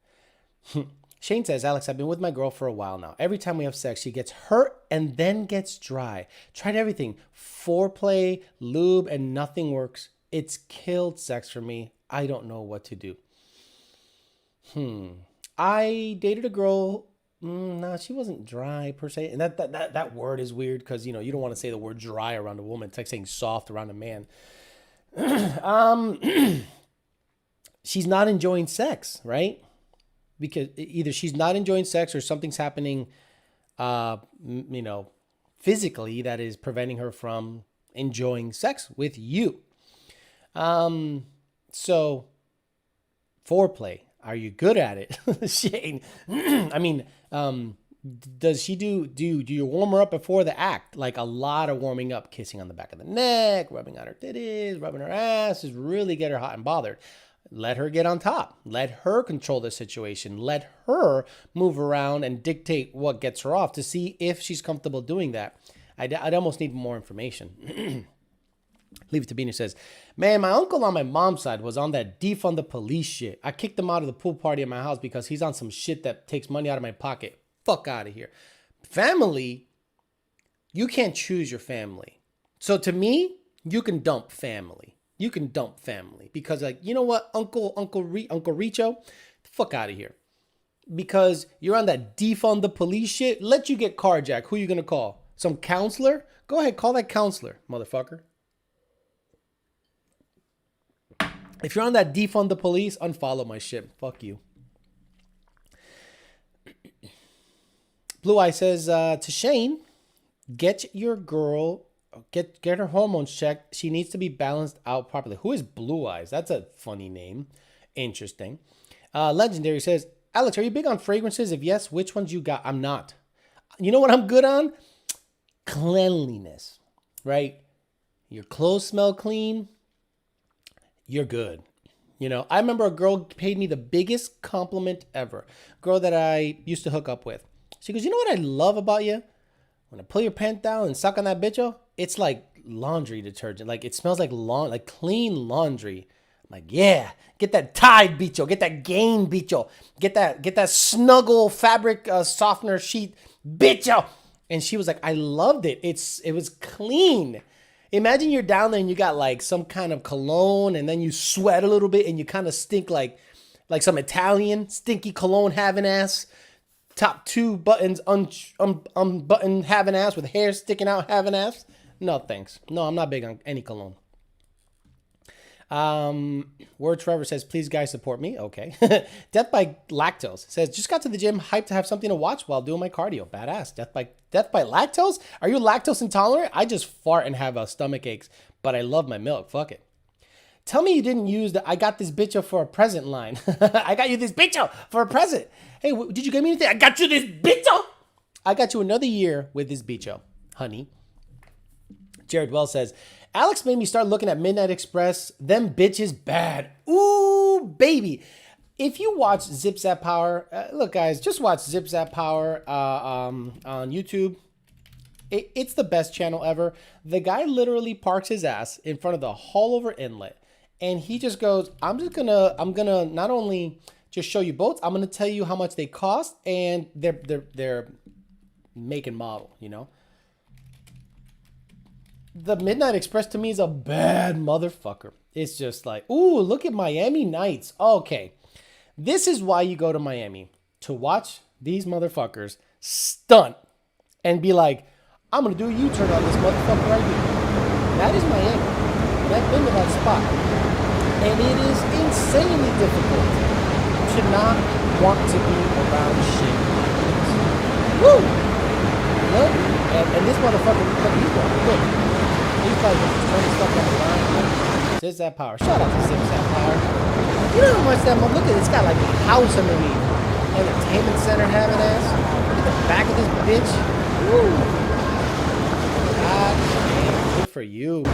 Shane says, Alex, I've been with my girl for a while now. Every time we have sex, she gets hurt and then gets dry. Tried everything. Foreplay, lube, and nothing works. It's killed sex for me. I don't know what to do. I dated a girl. No, she wasn't dry per se. And that word is weird because, you don't want to say the word dry around a woman. It's like saying soft around a man. She's not enjoying sex, right? Because either she's not enjoying sex or something's happening, physically that is preventing her from enjoying sex with you. So foreplay, are you good at it? Shane, I mean, does she do you warm her up before the act? Like a lot of warming up, kissing on the back of the neck, rubbing on her titties, rubbing her ass, just really get her hot and bothered. Let her get on top. Let her control the situation. Let her move around and dictate what gets her off to see if she's comfortable doing that. I'd almost need more information. Leave It to Beaner says, man, my uncle on my mom's side was on that defund the police shit. I kicked him out of the pool party at my house because he's on some shit that takes money out of my pocket. Fuck out of here. Family, you can't choose your family. So to me, you can dump family. You can dump family because, like, you know what, Uncle Richo, fuck out of here. Because you're on that defund the police shit. Let you get carjacked. Who you gonna call? Some counselor? Go ahead, call that counselor, motherfucker. If you're on that defund the police, unfollow my shit. Fuck you. Blue Eye says to Shane, get your girl. Get her hormones checked. She needs to be balanced out properly. Who is Blue Eyes? That's a funny name. Interesting. Legendary says, Alex, are you big on fragrances? If yes, which ones you got? I'm not. You know what I'm good on? Cleanliness, right? Your clothes smell clean. you're good. You know, I remember a girl paid me the biggest compliment ever. Girl that I used to hook up with. She goes, you know what I love about you? When I pull your pants down and suck on that bitch, it's like laundry detergent. Like it smells like like clean laundry. I'm like, yeah, get that Tide bicho, get that Gain bicho, get that Snuggle fabric softener sheet bicho. And she was like, I loved it. It was clean. Imagine you're down there and you got like some kind of cologne and then you sweat a little bit and you kind of stink like some Italian stinky cologne having ass. Top 2 buttons unbuttoned having ass with hair sticking out having ass. No thanks. No, I'm not big on any cologne. Word Trevor says, please guys support me. Okay. Death by Lactose says, just got to the gym, hyped to have something to watch while doing my cardio. Badass. Death by Lactose? Are you lactose intolerant? I just fart and have stomach aches, but I love my milk. Fuck it. Tell me you didn't use the I got this bitch for a present line. I got you this bitch for a present. Hey, did you give me anything? I got you this bitch. I got you another year with this bitch, honey. Jared Wells says, Alex made me start looking at Midnight Express. Them bitches bad. Ooh, baby. If you watch Zip Zap Power, look, guys, just watch Zip Zap Power on YouTube. It's the best channel ever. The guy literally parks his ass in front of the Haulover Inlet. And he just goes, I'm gonna not only just show you boats, I'm gonna tell you how much they cost and their make and model, you know? The Midnight Express to me is a bad motherfucker. It's just like, ooh, look at Miami Nights. Okay. This is why you go to Miami, to watch these motherfuckers stunt and be like, I'm gonna do a U-turn on this motherfucker right here. That is Miami. I've been to that spot. And it is insanely difficult to not want to be around shit like this. Woo! Look, and this motherfucker, look, he's going, look. He's like, turning stuff on the line. Zip Zap Power. Shout out to Zip Zap Power. You know how much that motherfucker, look at it, it's got like a house underneath. Entertainment center having ass. Look at the back of this bitch. Woo! God damn, good for you.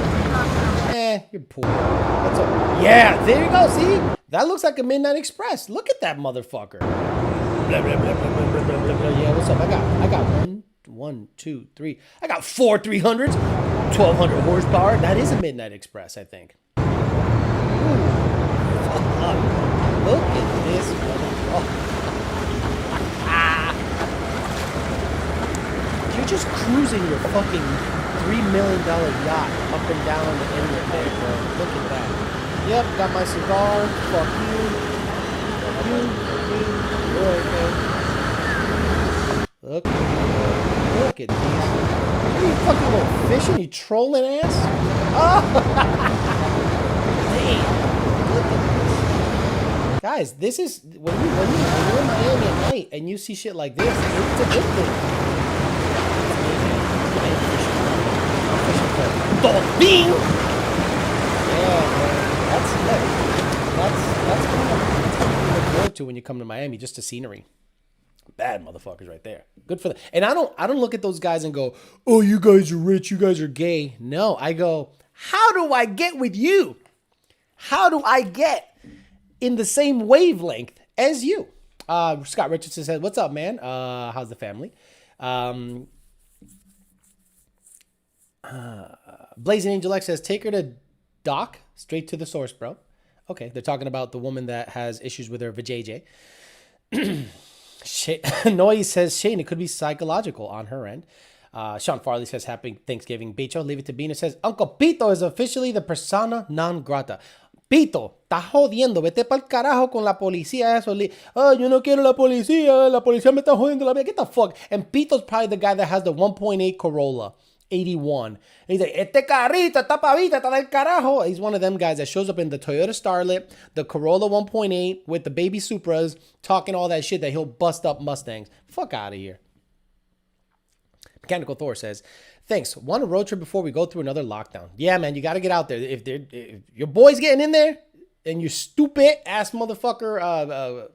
You're poor. That's all. Yeah, there you go. See? That looks like a Midnight Express. Look at that motherfucker. Blah, blah, blah, blah, blah, blah, blah, blah. Yeah, what's up? I got one, two, three. I got 4 300s, 1,200 horsepower. That is a Midnight Express, I think. Ooh. Fuck. Look at this motherfucker. You're just cruising your fucking $3 million yacht up and down the inlet there, bro. Look at that. Yep, got my cigar. Fuck you. Fuck you. Look, man. Look at these. Are you fucking little fishing? You trolling ass? Oh! Damn. Look at this. Guys, this is when you're in Miami at night and you see shit like this, it's a good thing. Dolphin! Yeah, man. That's kind of look forward to when you come to Miami, just the scenery. Bad motherfuckers right there. Good for them. And I don't look at those guys and go, oh, you guys are rich, you guys are gay. No, I go, how do I get with you? How do I get in the same wavelength as you? Scott Richardson said, what's up, man? How's the family? Blazing Angel X says, take her to Doc, straight to the source, bro. Okay, they're talking about the woman that has issues with her vajayjay. Noise says, Shane, it could be psychological on her end. Sean Farley says, happy Thanksgiving, Bicho. Leave it to Bina says, Uncle Pito is officially the persona non grata. Pito, está jodiendo, vete pa'l carajo con la policía, eso. Yo no quiero la policía me está jodiendo la vida. Get the fuck. And Pito's probably the guy that has the 1.8 Corolla. 81. And he's like, este carrito está pavita, está del carajo. He's one of them guys that shows up in the Toyota Starlet, the Corolla 1.8 with the baby Supras, talking all that shit that he'll bust up Mustangs. Fuck out of here. Mechanical Thor says, thanks. Want a road trip before we go through another lockdown? Yeah, man, you got to get out there. If your boy's getting in there and you stupid ass motherfucker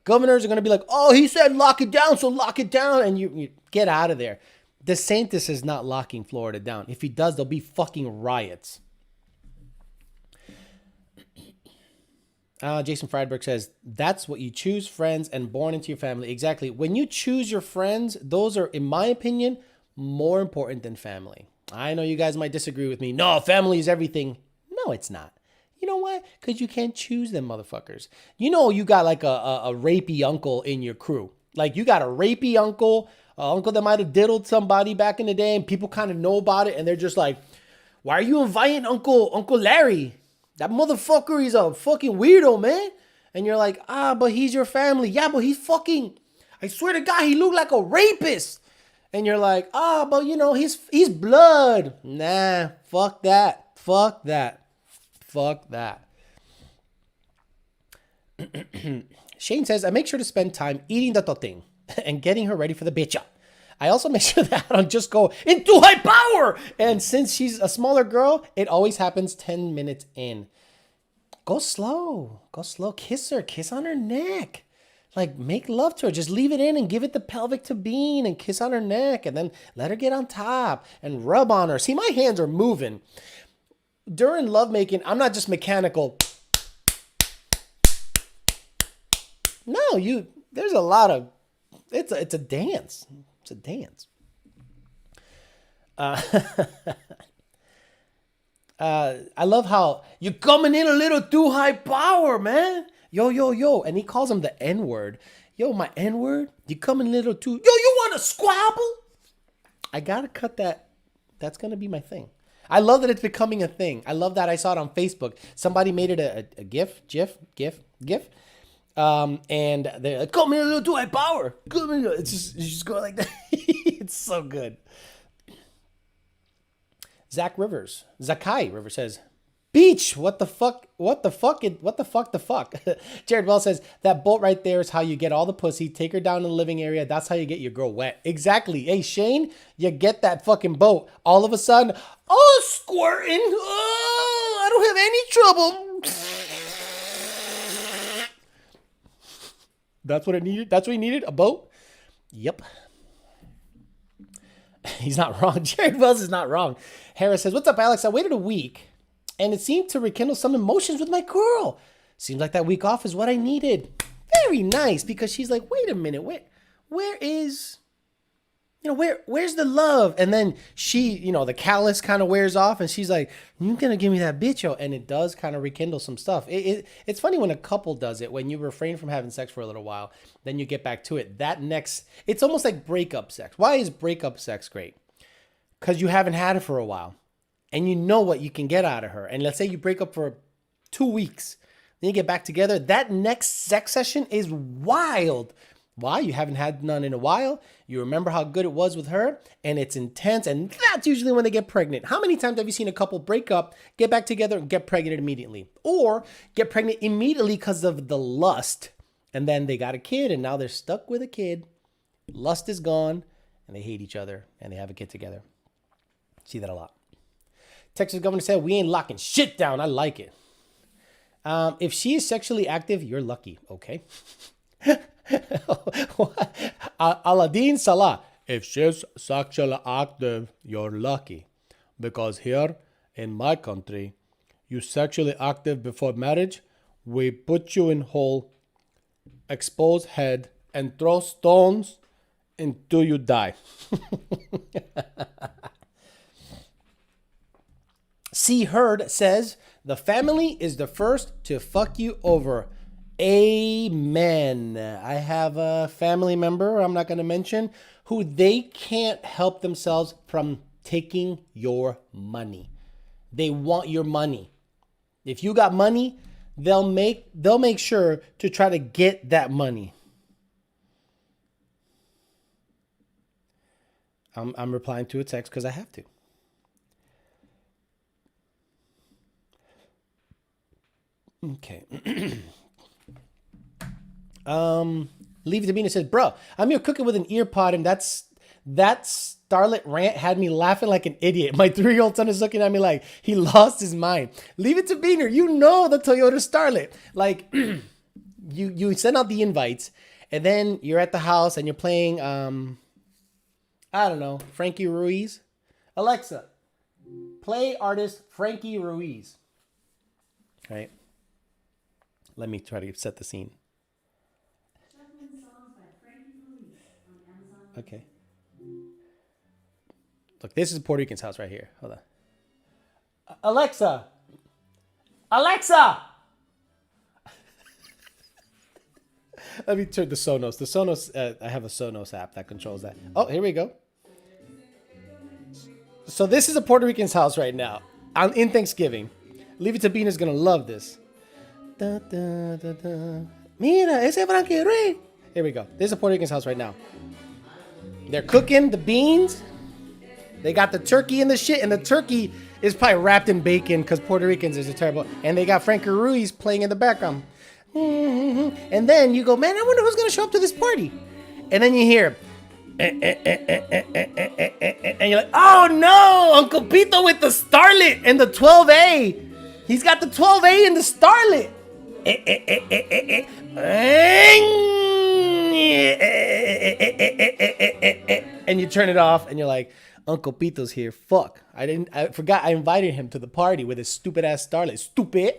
governors are going to be like, oh, he said lock it down, so lock it down. And you get out of there. DeSantis is not locking Florida down. If he does, there'll be fucking riots. Jason Friedberg says, that's what you choose, friends, and born into your family. Exactly. When you choose your friends, those are, in my opinion, more important than family. I know you guys might disagree with me. No, family is everything. No, it's not. You know why? Because you can't choose them motherfuckers. You know you got like a rapey uncle in your crew. Like you got a rapey uncle, an uncle that might have diddled somebody back in the day, and people kind of know about it, and they're just like, why are you inviting Uncle Larry? That motherfucker, he's a fucking weirdo, man. And you're like, but he's your family. Yeah, but he's fucking, I swear to God, he looked like a rapist. And you're like, but you know, he's blood. Nah, fuck that. Fuck that. Fuck that. Shane says, I make sure to spend time eating the toting and getting her ready for the bitcha. I also make sure that I don't just go into high power. And since she's a smaller girl, it always happens 10 minutes in. Go slow. Go slow. Kiss her. Kiss on her neck. Like, make love to her. Just leave it in and give it the pelvic to bean and kiss on her neck. And then let her get on top and rub on her. See, my hands are moving. During lovemaking, I'm not just mechanical. No, there's a lot of, it's a dance. It's a dance. I love how you're coming in a little too high power, man. Yo. And he calls him the N-word. Yo, my N-word? You coming a little too... Yo, you want to squabble? I got to cut that. That's going to be my thing. I love that it's becoming a thing. I love that I saw it on Facebook. Somebody made it a GIF. And they're like, come in a little too high power. Come in. It's just going like that. It's so good. Zakai Rivers says, Beach, what the fuck? Jared Wells says, that bolt right there is how you get all the pussy. Take her down in the living area. That's how you get your girl wet. Exactly. Hey, Shane, you get that fucking boat. All of a sudden, squirting. I don't have any trouble. That's what it needed. That's what he needed. A boat. Yep. He's not wrong. Jared Wells is not wrong. Harris says, what's up, Alex? I waited a week and it seemed to rekindle some emotions with my girl. Seems like that week off is what I needed. Very nice, because she's like, wait a minute, where's the love? And then she, the callus kind of wears off and she's like, you gonna give me that bitch, yo? And it does kind of rekindle some stuff. It's funny when a couple does it, when you refrain from having sex for a little while, then you get back to it. It's almost like breakup sex. Why is breakup sex great? Because you haven't had it for a while and you know what you can get out of her. And let's say you break up for 2 weeks, then you get back together. That next sex session is wild. Why? You haven't had none in a while. You remember how good it was with her, and it's intense, and that's usually when they get pregnant. How many times have you seen a couple break up, get back together, and get pregnant immediately? Or get pregnant immediately because of the lust, and then they got a kid, and now they're stuck with a kid. Lust is gone, and they hate each other, and they have a kid together. See that a lot. Texas governor said, we ain't locking shit down. I like it. If she is sexually active, you're lucky. Okay. Aladdin Salah. If she's sexually active, you're lucky. Because here in my country, you sexually active before marriage, we put you in hole, expose head, and throw stones until you die. C. Hurd says, the family is the first to fuck you over. Amen. I have a family member, I'm not going to mention, who they can't help themselves from taking your money. They want your money. If you got money, they'll make sure to try to get that money. I'm replying to a text because I have to. Okay. Leave it to me and says, bro, I'm here cooking with an ear pod, and that starlet rant had me laughing like an idiot. My 3-year-old son is looking at me like he lost his mind. Leave it to Beaner. You know the Toyota Starlet. Like, you send out the invites, and then you're at the house and you're playing, I don't know, Frankie Ruiz. Alexa, play artist Frankie Ruiz. Right? Let me try to set the scene. Okay. Look, this is Puerto Rican's house right here. Hold on. Alexa! Alexa! Let me turn the Sonos. The Sonos, I have a Sonos app that controls that. Oh, here we go. So this is a Puerto Rican's house right now. In Thanksgiving. Leave It to Bean is going to love this. Da, da, da, da. Mira, ese Frankie Ruiz. Here we go. This is a Puerto Rican's house right now. They're cooking the beans. They got the turkey and the shit. And the turkey is probably wrapped in bacon because Puerto Ricans is a terrible. And they got Frankie Ruiz playing in the background. And then you go, man, I wonder who's going to show up to this party. And then you hear, and you're like, oh no, Uncle Pito with the starlet and the 12A. He's got the 12A and the starlet. And you turn it off and you're like, Uncle Pito's here. Fuck. I forgot I invited him to the party with his stupid ass starlet. Stupid.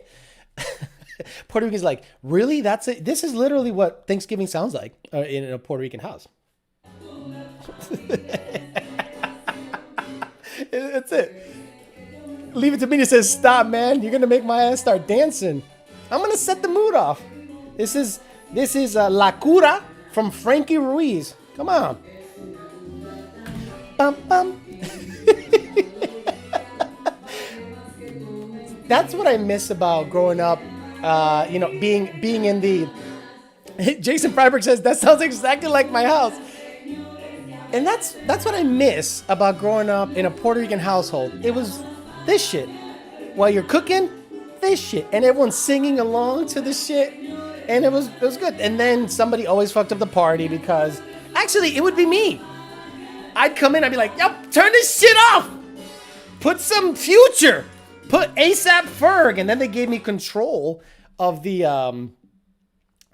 Puerto Rican's like, really? That's it? This is literally what Thanksgiving sounds like in a Puerto Rican house. That's it. Leave It to Me. It says, stop, man. You're going to make my ass start dancing. I'm going to set the mood off. This is La Cura from Frankie Ruiz. Come on. Bum, bum. That's what I miss about growing up. Being in the... Jason Freiberg says, that sounds exactly like my house. And that's what I miss about growing up in a Puerto Rican household. It was this shit. While you're cooking, this shit. And everyone's singing along to the shit. And it was good. And then somebody always fucked up the party because... Actually, it would be me. I'd come in, I'd be like, yep, turn this shit off. Put some Future. Put ASAP Ferg. And then they gave me control of the...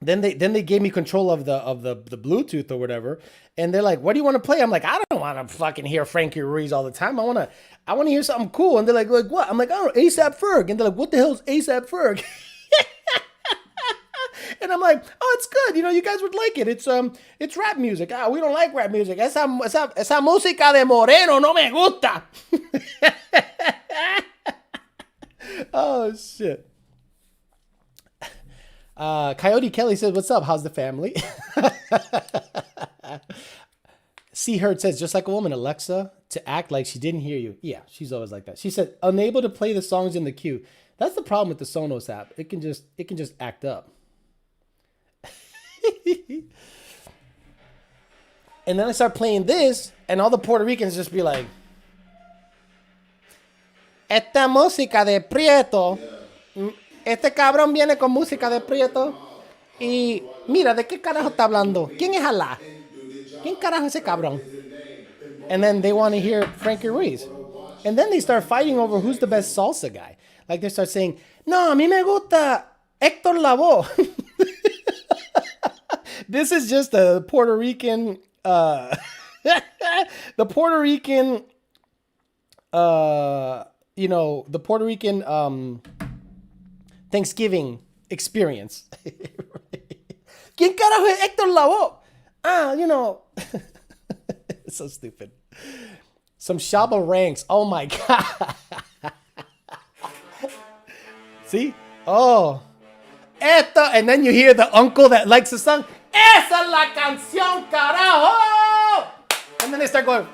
Then they gave me control of the Bluetooth or whatever, and they're like, "What do you want to play?" I'm like, "I don't want to fucking hear Frankie Ruiz all the time. I want to hear something cool." And they're like what? I'm like, "Oh, ASAP Ferg." And they're like, "What the hell's ASAP Ferg?" And I'm like, "Oh, it's good. You guys would like it. It's rap music. We don't like rap music. Esa música de moreno no me gusta." Oh shit. Coyote Kelly says, what's up? How's the family? C Herd says, just like a woman, Alexa, to act like she didn't hear you. Yeah, she's always like that. She said, unable to play the songs in the queue. That's the problem with the Sonos app. It can just act up. And then I start playing this, and all the Puerto Ricans just be like, esta música de Prieto. Este cabrón viene con música de Prieto. Y mira, ¿de qué carajo está hablando? ¿Quién es Alá? ¿Quién carajo es ese cabrón? And then they want to hear Frankie Ruiz. And then they start fighting over who's the best salsa guy. Like they start saying, no, a mí me gusta Héctor Lavoe. This is just a Puerto Rican, the Puerto Rican, the Puerto Rican, Thanksgiving experience. ¿Quién carajo es Héctor Lavoe? It's so stupid. Some Shaba ranks. Oh my God. See? Oh. Esto. And then you hear the uncle that likes the song. Esa es la canción, carajo. And then they start going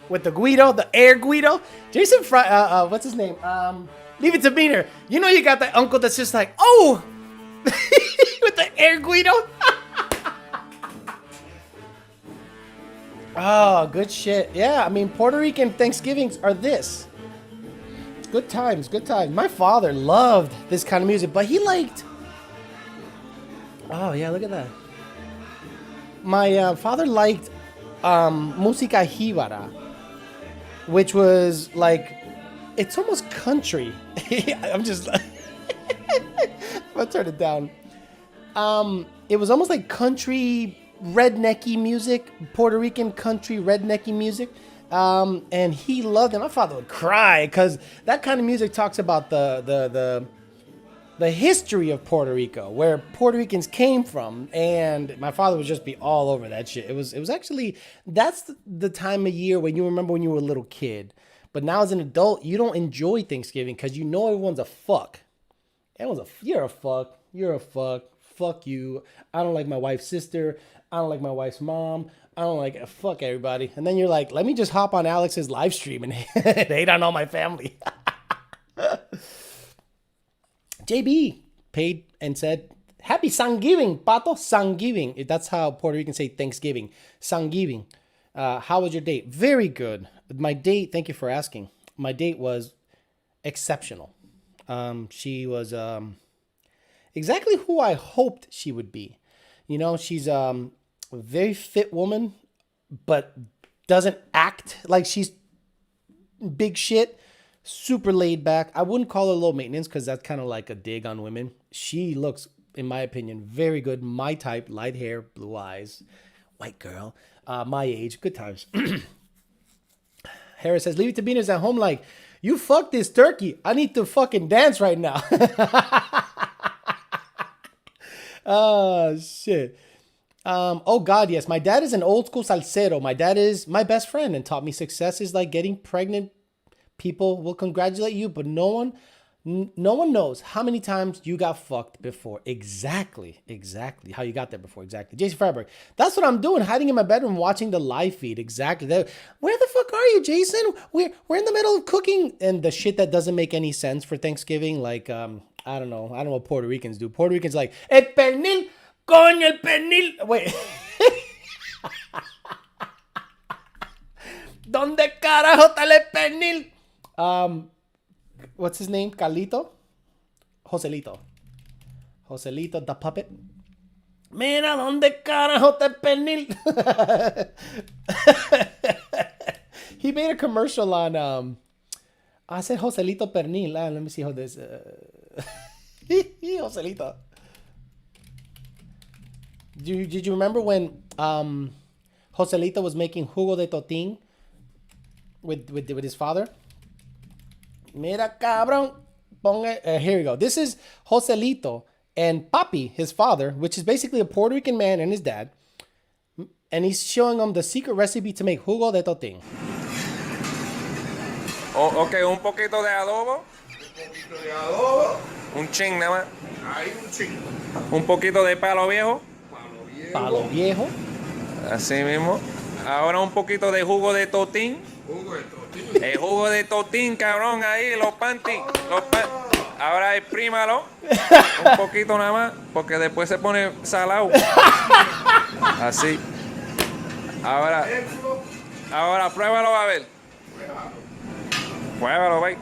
with the Guido, the air Guido. Jason what's his name? Leave It to Beaner. You got that uncle that's just like, oh, with the air Guido. Oh, good shit. Yeah, I mean, Puerto Rican Thanksgivings are this. Good times, good times. My father loved this kind of music, but he liked... Oh, yeah, look at that. My father liked música jíbara, which was like... It's almost country. I'm just... I'm going to turn it down. It was almost like country... rednecky music, Puerto Rican country rednecky music, and he loved it. My father would cry because that kind of music talks about the the history of Puerto Rico, where Puerto Ricans came from, and my father would just be all over that shit. It was actually, that's the time of year when you remember when you were a little kid. But now as an adult, you don't enjoy Thanksgiving because you know everyone's a fuck. You're a fuck. You're a fuck. Fuck you. I don't like my wife's sister. I don't like my wife's mom. I don't like, fuck everybody. And then you're like, let me just hop on Alex's live stream and hate on all my family. JB paid and said, happy Thanksgiving, Pato. Thanksgiving. That's how Puerto Ricans say Thanksgiving. Thanksgiving. How was your date? Very good. My date, thank you for asking. My date was exceptional. She was exactly who I hoped she would be. You know, she's a very fit woman, but doesn't act like she's big shit. Super laid back. I wouldn't call her low maintenance because that's kind of like a dig on women. She looks, in my opinion, very good. My type, light hair, blue eyes, white girl, my age, good times. Harris says, leave it to Beaners at home like, you fuck this turkey. I need to fucking dance right now. Oh, shit. Oh, God, yes. My dad is an old school salsero. My dad is my best friend and taught me success is like getting pregnant. People will congratulate you, but no one knows how many times you got fucked before. Exactly how you got there before. Exactly. Jason Freiberg. That's what I'm doing, hiding in my bedroom, watching the live feed. Exactly. Where the fuck are you, Jason? We're in the middle of cooking and the shit that doesn't make any sense for Thanksgiving. Like, I don't know what Puerto Ricans do. Puerto Ricans like, el pernil, con el pernil. Wait. ¿Dónde carajo está el pernil? What's his name? Carlito? Joselito the puppet. Mira, ¿dónde carajo está el pernil? He made a commercial on, I said Joselito Pernil. Let me see how this, Joselito. Did you remember when, Joselito was making jugo de totín with his father? Mira, cabrón. Here we go. This is Joselito and Papi, his father, which is basically a Puerto Rican man and his dad. And he's showing them the secret recipe to make jugo de totín. Ok, un poquito de adobo. Un ching nada más. Un poquito de palo viejo. Palo viejo. Así mismo. Ahora un poquito de jugo de totín. El jugo de totín, cabrón, ahí, los panties. Ahora exprímalo. Un poquito nada más, porque después se pone salado. Así. Ahora pruébalo a ver. Pruébalo, ve.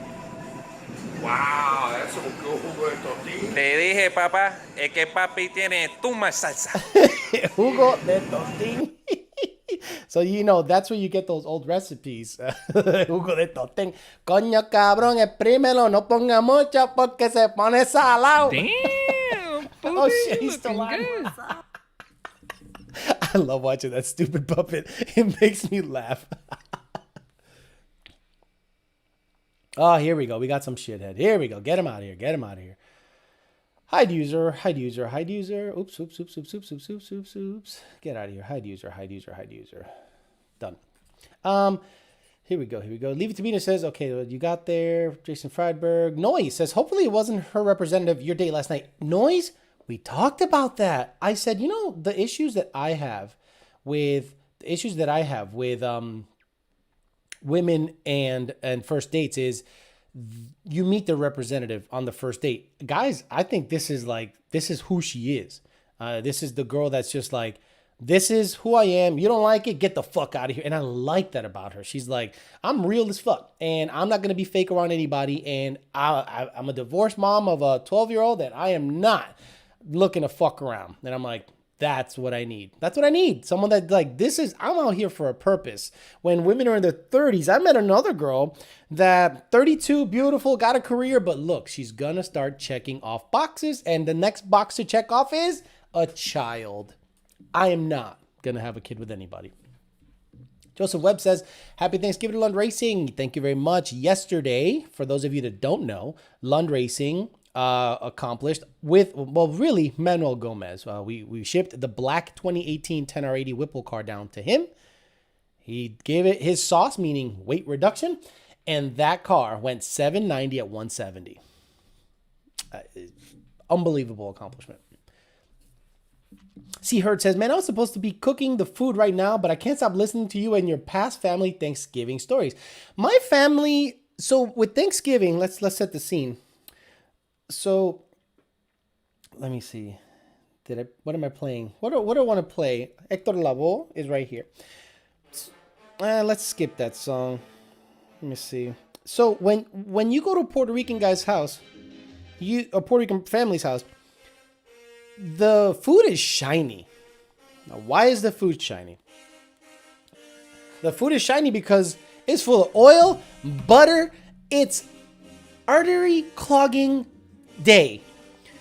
Wow, eso es un jugo de totín. Te dije, papá, es que papi tiene tu más salsa. Jugo de totín. So, you know, that's where you get those old recipes. Jugo de totín. Coño, cabrón, exprímelo. No ponga mucho porque se pone salado. Damn, Oh, shit, he's still alive. I love watching that stupid puppet. It makes me laugh. Oh, here we go. We got some shithead. Here we go. Get him out of here. Get him out of here. Hide user. Hide user. Hide user. Oops, oops, oops, oops, oops, oops, oops, oops, oops. Get out of here. Hide user. Hide user. Hide user. Done. Here we go. Here we go. Leave it to me. Says, okay, you got there. Jason Friedberg. Noise says, hopefully it wasn't her representative your date last night. Noise, we talked about that. I said, you know, the issues that I have with women and first dates is you meet the representative on the first date. Guys, I think this is who she is. This is the girl that's just like, this is who I am. You don't like it? Get the fuck out of here. And I like that about her. She's like, I'm real as fuck. And I'm not going to be fake around anybody. And I'm a divorced mom of a 12-year-old that I am not looking to fuck around. And I'm like, that's what I need. That's what I need. Someone that like, I'm out here for a purpose. When women are in their 30s, I met another girl that 32, beautiful, got a career, but look, she's gonna start checking off boxes. And the next box to check off is a child. I am not gonna have a kid with anybody. Joseph Webb says, happy Thanksgiving to Lund Racing. Thank you very much. Yesterday, for those of you that don't know, Lund Racing accomplished with, well, really, Manuel Gomez. We shipped the black 2018 10R80 Whipple car down to him. He gave it his sauce, meaning weight reduction, and that car went 790 at 170. Unbelievable accomplishment. C. Hurd says, man, I was supposed to be cooking the food right now, but I can't stop listening to you and your past family Thanksgiving stories. My family, so with Thanksgiving, let's set the scene. So, let me see. What am I playing? What do I want to play? Hector Lavoe is right here. Let's skip that song. Let me see. So, when you go to a Puerto Rican guy's house, a Puerto Rican family's house, the food is shiny. Now, why is the food shiny? The food is shiny because it's full of oil, butter. It's artery clogging day.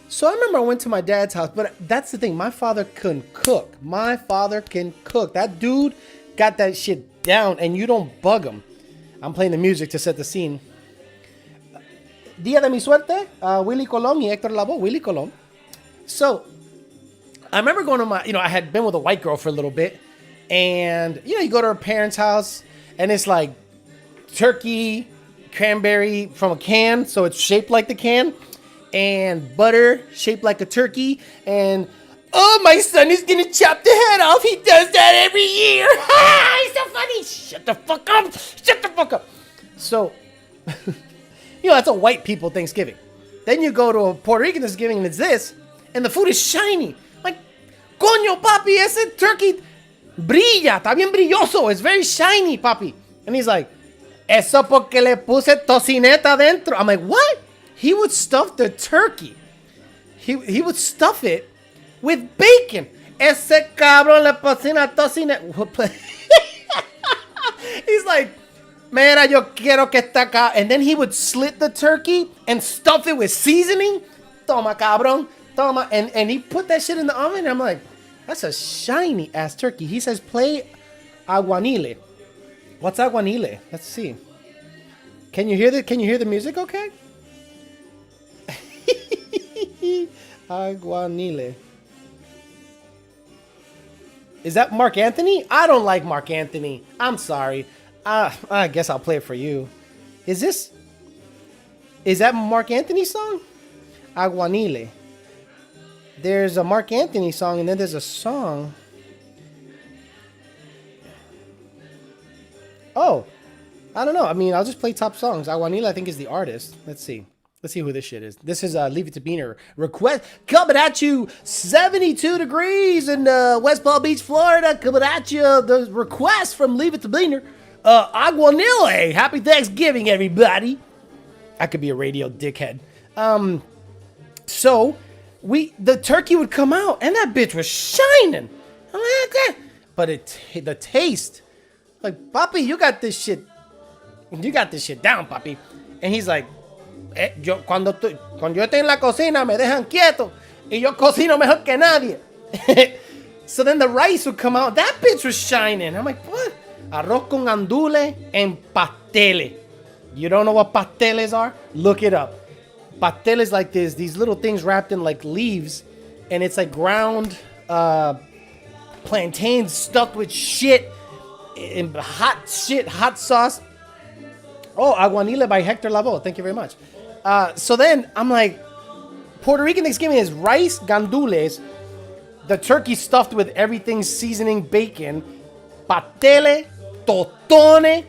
So I remember I went to my dad's house, but that's the thing. My father couldn't cook. My father can cook. That dude got that shit down, and you don't bug him. I'm playing the music to set the scene. Día de mi suerte, Willie Colón y Hector Lavoe, Willie Colón. So, I remember going to I had been with a white girl for a little bit, and, you go to her parents' house, and it's like turkey, cranberry from a can, so it's shaped like the can, and butter shaped like a turkey, and, oh, my son is gonna chop the head off. He does that every year. He's so funny. Shut the fuck up. Shut the fuck up. So, that's a white people Thanksgiving. Then you go to a Puerto Rican Thanksgiving, and it's this, and the food is shiny. Like, coño, papi, ese turkey brilla, está bien brilloso. It's very shiny, papi. And he's like, eso porque le puse tocineta dentro. I'm like, what? He would stuff the turkey. He would stuff it with bacon. Ese cabrón le cocina tocineta. He's like, man, yo quiero que está acá. And then he would slit the turkey and stuff it with seasoning. Toma, cabrón. Toma. And he put that shit in the oven. And I'm like, that's a shiny ass turkey. He says, play aguanile. What's aguanile? Let's see. Can you hear the music okay? Aguanile. Is that Mark Anthony? I don't like Mark Anthony. I'm sorry. I guess I'll play it for you. Is that Mark Anthony's song? Aguanile. There's a Mark Anthony song, and then there's a song. Oh, I don't know. I mean, I'll just play top songs. Aguanile, I think, is the artist. Let's see who this shit is. This is Leave It to Beaner request coming at you 72 degrees in West Palm Beach, Florida. Coming at you, the request from Leave It to Beaner. Aguanile. Happy Thanksgiving, everybody. I could be a radio dickhead. So the turkey would come out, and that bitch was shining. I'm like, okay. But the taste, like, papi, you got this shit down, papi. And he's like, cuando yo estoy en la cocina, me dejan quieto, y yo cocino mejor que nadie. So then the rice would come out. That bitch was shining. I'm like, what? Arroz con andule and pasteles. You don't know what pasteles are? Look it up. Pasteles like these little things wrapped in like leaves, and it's like ground plantains stuffed with shit and hot sauce. Oh, Aguanile by Hector Lavoe. Thank you very much. So then I'm like, Puerto Rican Thanksgiving is rice, gandules, the turkey stuffed with everything, seasoning, bacon, patele, totone.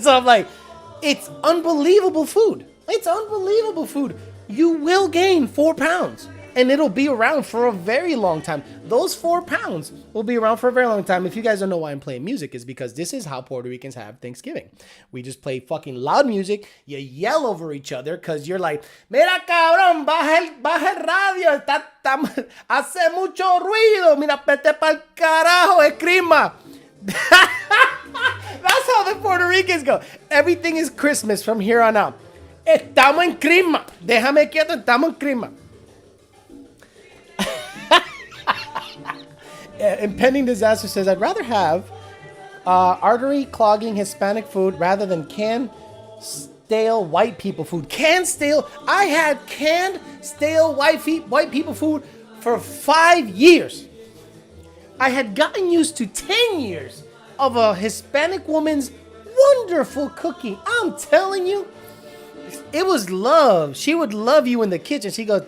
So I'm like, it's unbelievable food. It's unbelievable food. You will gain 4 pounds, and it'll be around for a very long time. Those 4 pounds will be around for a very long time. If you guys don't know why I'm playing music, is because this is how Puerto Ricans have Thanksgiving. We just play fucking loud music. You yell over each other because you're like, mira cabrón, baja el radio, hace mucho ruido, mira, vete pa'l carajo, escrima. That's how the Puerto Ricans go. Everything is Christmas from here on out. Estamos en crima. Déjame quieto, estamos en crima. Impending Disaster says, I'd rather have artery clogging Hispanic food rather than canned stale white people food. Canned stale. I had canned stale white people food for 5 years. I had gotten used to 10 years of a Hispanic woman's wonderful cooking. I'm telling you, it was love. She would love you in the kitchen. She goes,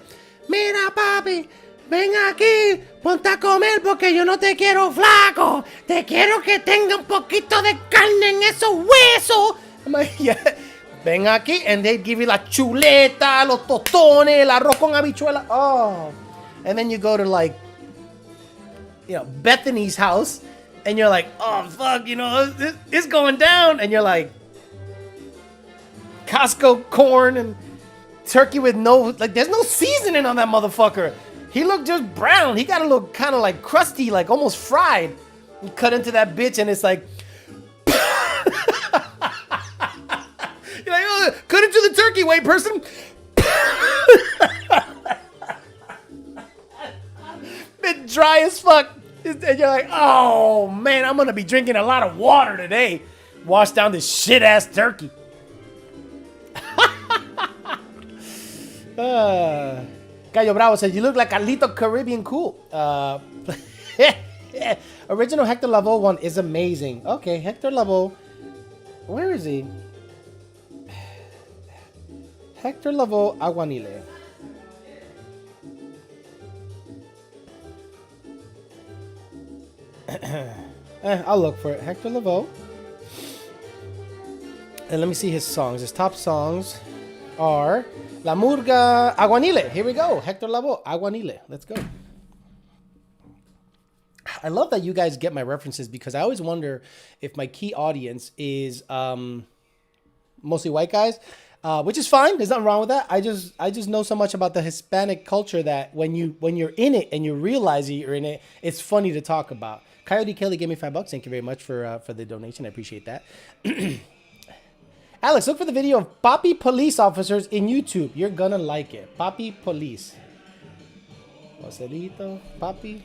mira papi, ven aquí, ponte a comer porque yo no te quiero flaco. Te quiero que tenga un poquito de carne en esos huesos. I'm like, yeah, ven aquí. And they'd give you la chuleta, los tostones, el arroz con habichuela. Oh. And then you go to like, you know, Bethany's house and you're like, oh, fuck, you know, it's going down. And you're like, Costco corn and turkey with no, like, there's no seasoning on that motherfucker. He looked just brown. He got to look kind of like crusty, like almost fried. You cut into that bitch and it's like, you're like, oh, cut into the turkey, white person. Bit dry as fuck. And you're like, oh man, I'm gonna be drinking a lot of water today. Wash down this shit ass turkey. Gallo Bravo says, you look like Carlito Caribbean cool. Original Hector Lavoe one is amazing. Okay, Hector Lavoe. Where is he? Hector Lavoe Aguanile. I'll look for it. Hector Lavoe. And let me see his songs. His top songs are La Murga Aguanile. Here we go. Hector Lavoe Aguanile. Let's go. I love that you guys get my references because I always wonder if my key audience is mostly white guys, which is fine. There's nothing wrong with that. I just know so much about the Hispanic culture that when you're in it and you realize that you're in it, it's funny to talk about. Coyote Kelly gave me $5. Thank you very much for the donation. I appreciate that. Alex, look for the video of Papi police officers in YouTube. You're gonna like it. Papi police. Joselito, Papi.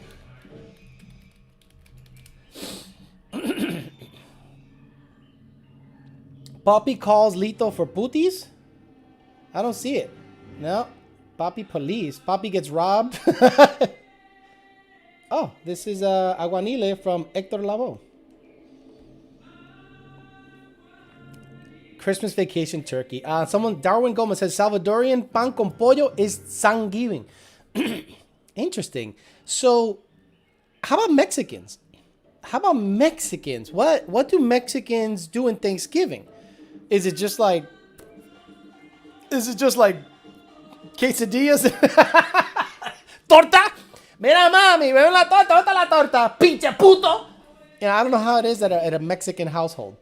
Papi calls Lito for putis? I don't see it. No. Papi police. Papi gets robbed. Oh, this is Aguanile from Hector Lavoe. Christmas vacation turkey. Darwin Gomez says Salvadorian pan con pollo is Thanksgiving. Interesting. So, how about Mexicans? What do Mexicans do in Thanksgiving? Is it just like quesadillas? Torta? Mira mami, ve la torta, ¿dónde está la torta? Pinche puto. You know, I don't know how it is at a Mexican household.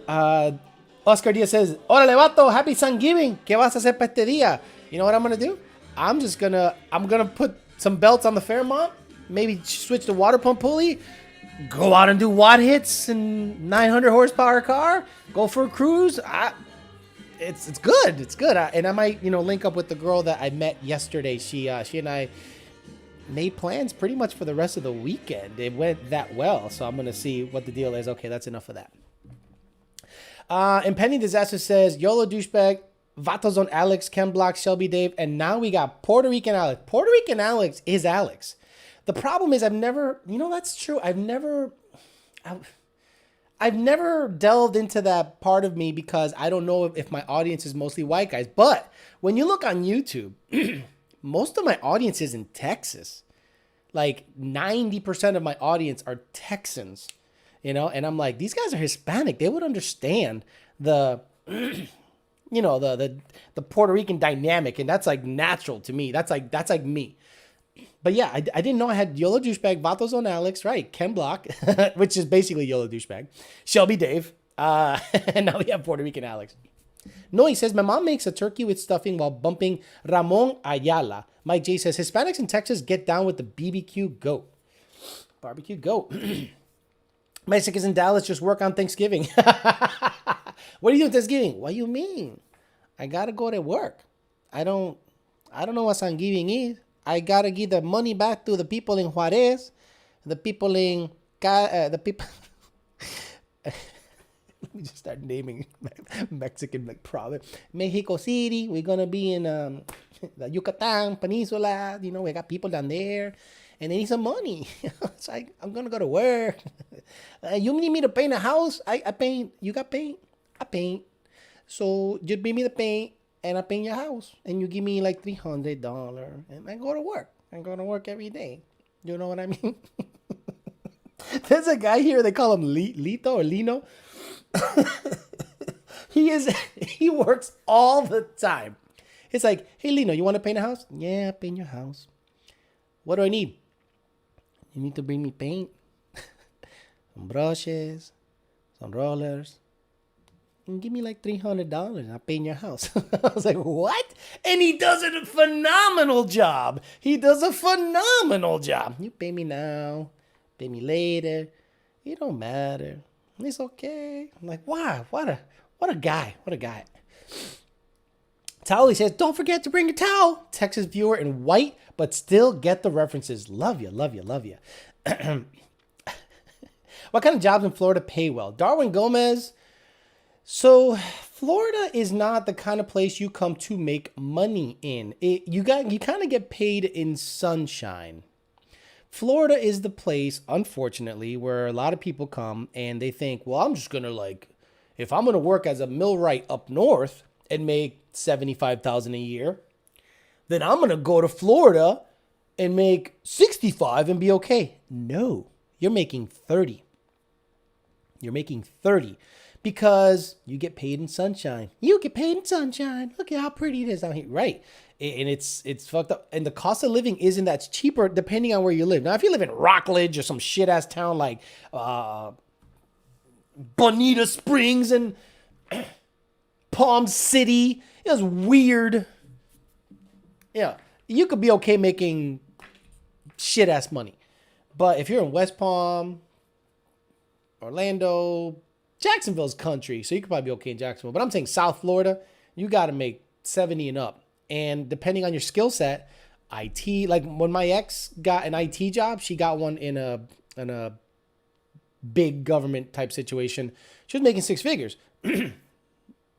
Oscar Diaz says, órale vato, happy Thanksgiving. ¿Qué vas a hacer para este día? You know what I'm gonna do? I'm gonna put some belts on the Fairmont, maybe switch the water pump pulley, go out and do watt hits in 900 horsepower car, go for a cruise. It's good. It's good. And I might, link up with the girl that I met yesterday. She and I made plans pretty much for the rest of the weekend. It went that well. So I'm going to see what the deal is. Okay, that's enough of that. Impending Disaster says, YOLO douchebag, Vatos on Alex, Ken Block, Shelby Dave, and now we got Puerto Rican Alex. Puerto Rican Alex is Alex. The problem is that's true. I've never delved into that part of me because I don't know if my audience is mostly white guys. But when you look on YouTube, most of my audience is in Texas. Like 90% of my audience are Texans, and I'm like, these guys are Hispanic. They would understand the, the Puerto Rican dynamic. And that's like natural to me. That's like me. But yeah, I didn't know I had YOLO douchebag, Vatos on Alex, right? Ken Block, which is basically YOLO douchebag, Shelby Dave, and now we have Puerto Rican Alex. No, he says, my mom makes a turkey with stuffing while bumping Ramon Ayala. Mike J says, Hispanics in Texas get down with the BBQ goat. Barbecue goat. Mexicans in Dallas just work on Thanksgiving. What do you do Thanksgiving? What do you mean? I gotta go to work. I don't know what Thanksgiving is. I gotta give the money back to the people in Juarez, the people in We just start naming Mexican like province. Mexico City. We're gonna be in the Yucatan Peninsula. You know, we got people down there, and they need some money. It's like I'm gonna go to work. You need me to paint a house? I paint. You got paint? I paint. So just bring me the paint, and I paint your house, and you give me like $300, and I go to work. I go to work every day. You know what I mean? There's a guy here, they call him Lito or Lino. He works all the time. It's like, hey Lino, you want to paint a house? Yeah, paint your house. What do I need? You need to bring me paint, some brushes, some rollers, and give me like $300 and I'll paint your house. I was like, what? And he does a phenomenal job. He does a phenomenal job. You pay me now, pay me later. It don't matter. It's okay. I'm like, wow, what a guy. What a guy. Towley says, don't forget to bring your towel. Texas viewer in white, but still get the references. Love you, love you, love you. What kind of jobs in Florida pay well? Darwin Gomez. So Florida is not the kind of place you come to make money in. You kind of get paid in sunshine. Florida is the place, unfortunately, where a lot of people come and they think, well, I'm just going to if I'm going to work as a millwright up north and make $75,000 a year, then I'm going to go to Florida and make 65 and be okay. No, you're making 30. You're making 30 because you get paid in sunshine. You get paid in sunshine. Look at how pretty it is out here. Right. And it's fucked up. And the cost of living isn't that cheaper depending on where you live. Now, if you live in Rockledge or some shit ass town like Bonita Springs and Palm City, it's weird. Yeah, you could be okay making shit ass money. But if you're in West Palm, Orlando, Jacksonville's country, so you could probably be okay in Jacksonville. But I'm saying South Florida, you got to make 70 and up. And depending on your skill set, IT, like when my ex got an IT job, she got one in a big government type situation. She was making six figures.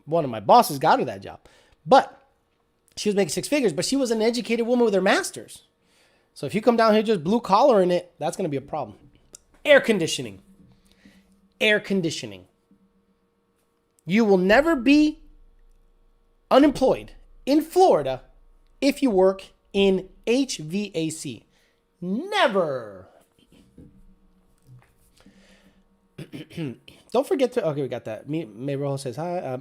One of my bosses got her that job. But she was making six figures, but she was an educated woman with her master's. So if you come down here just blue collar in it, that's going to be a problem. Air conditioning. Air conditioning. You will never be unemployed in Florida if you work in HVAC. Never. Don't forget to, okay, we got that. Mayrojo says hi.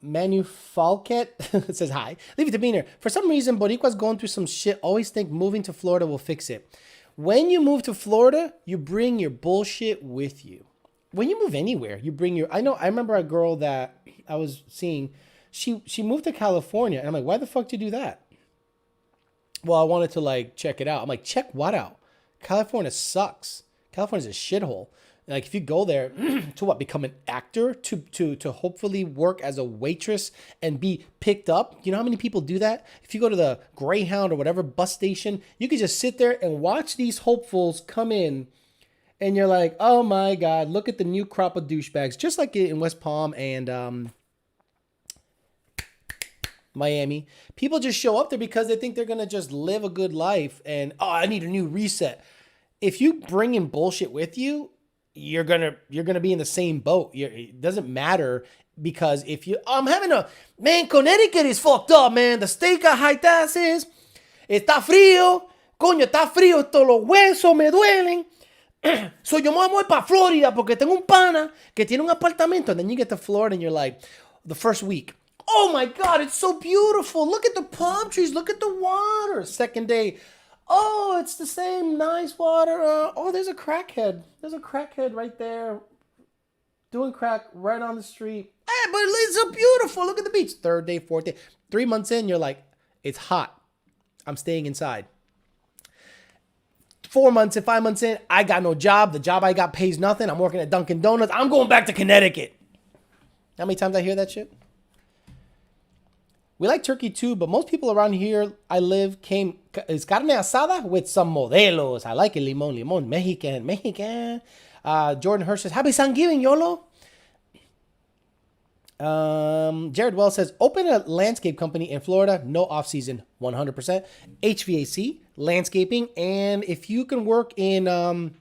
Manu Falket says hi. Leave it to me here. For some reason, Boricua's going through some shit. Always think moving to Florida will fix it. When you move to Florida, you bring your bullshit with you. When you move anywhere, you bring your... I remember a girl that I was seeing. She moved to California. And I'm like, why the fuck did you do that? Well, I wanted to check it out. I'm like, check what out? California sucks. California's a shithole. Like if you go there to become an actor, to hopefully work as a waitress and be picked up. You know how many people do that? If you go to the Greyhound or whatever bus station, you could just sit there and watch these hopefuls come in. And you're like, oh my God, look at the new crop of douchebags. Just like in West Palm and Miami. People just show up there because they think they're going to just live a good life. And, oh, I need a new reset. If you bring in bullshit with you, you're gonna be in the same boat. It doesn't matter because if man, Connecticut is fucked up, man. The state got high taxes. Está frío. Coño, está frío. Todos los huesos me duelen. So yo me voy para Florida porque tengo un pana que tiene un apartamento. And then you get to Florida and you're like, the first week, oh my God, it's so beautiful. Look at the palm trees. Look at the water. Second day, oh, it's the same nice water. Oh, there's a crackhead. There's a crackhead right there doing crack right on the street. Hey, but it's so beautiful. Look at the beach. Third day, fourth day. 3 months in, you're like, it's hot. I'm staying inside. 4 months and 5 months in, I got no job. The job I got pays nothing. I'm working at Dunkin' Donuts. I'm going back to Connecticut. How many times I hear that shit? We like turkey too, but most people around here I live is carne asada with some modelos. I like it, limon, Mexican. Jordan Hirsch says, happy Thanksgiving, YOLO. Jared Wells says, open a landscape company in Florida, no off-season, 100%. HVAC, landscaping, and if you can work in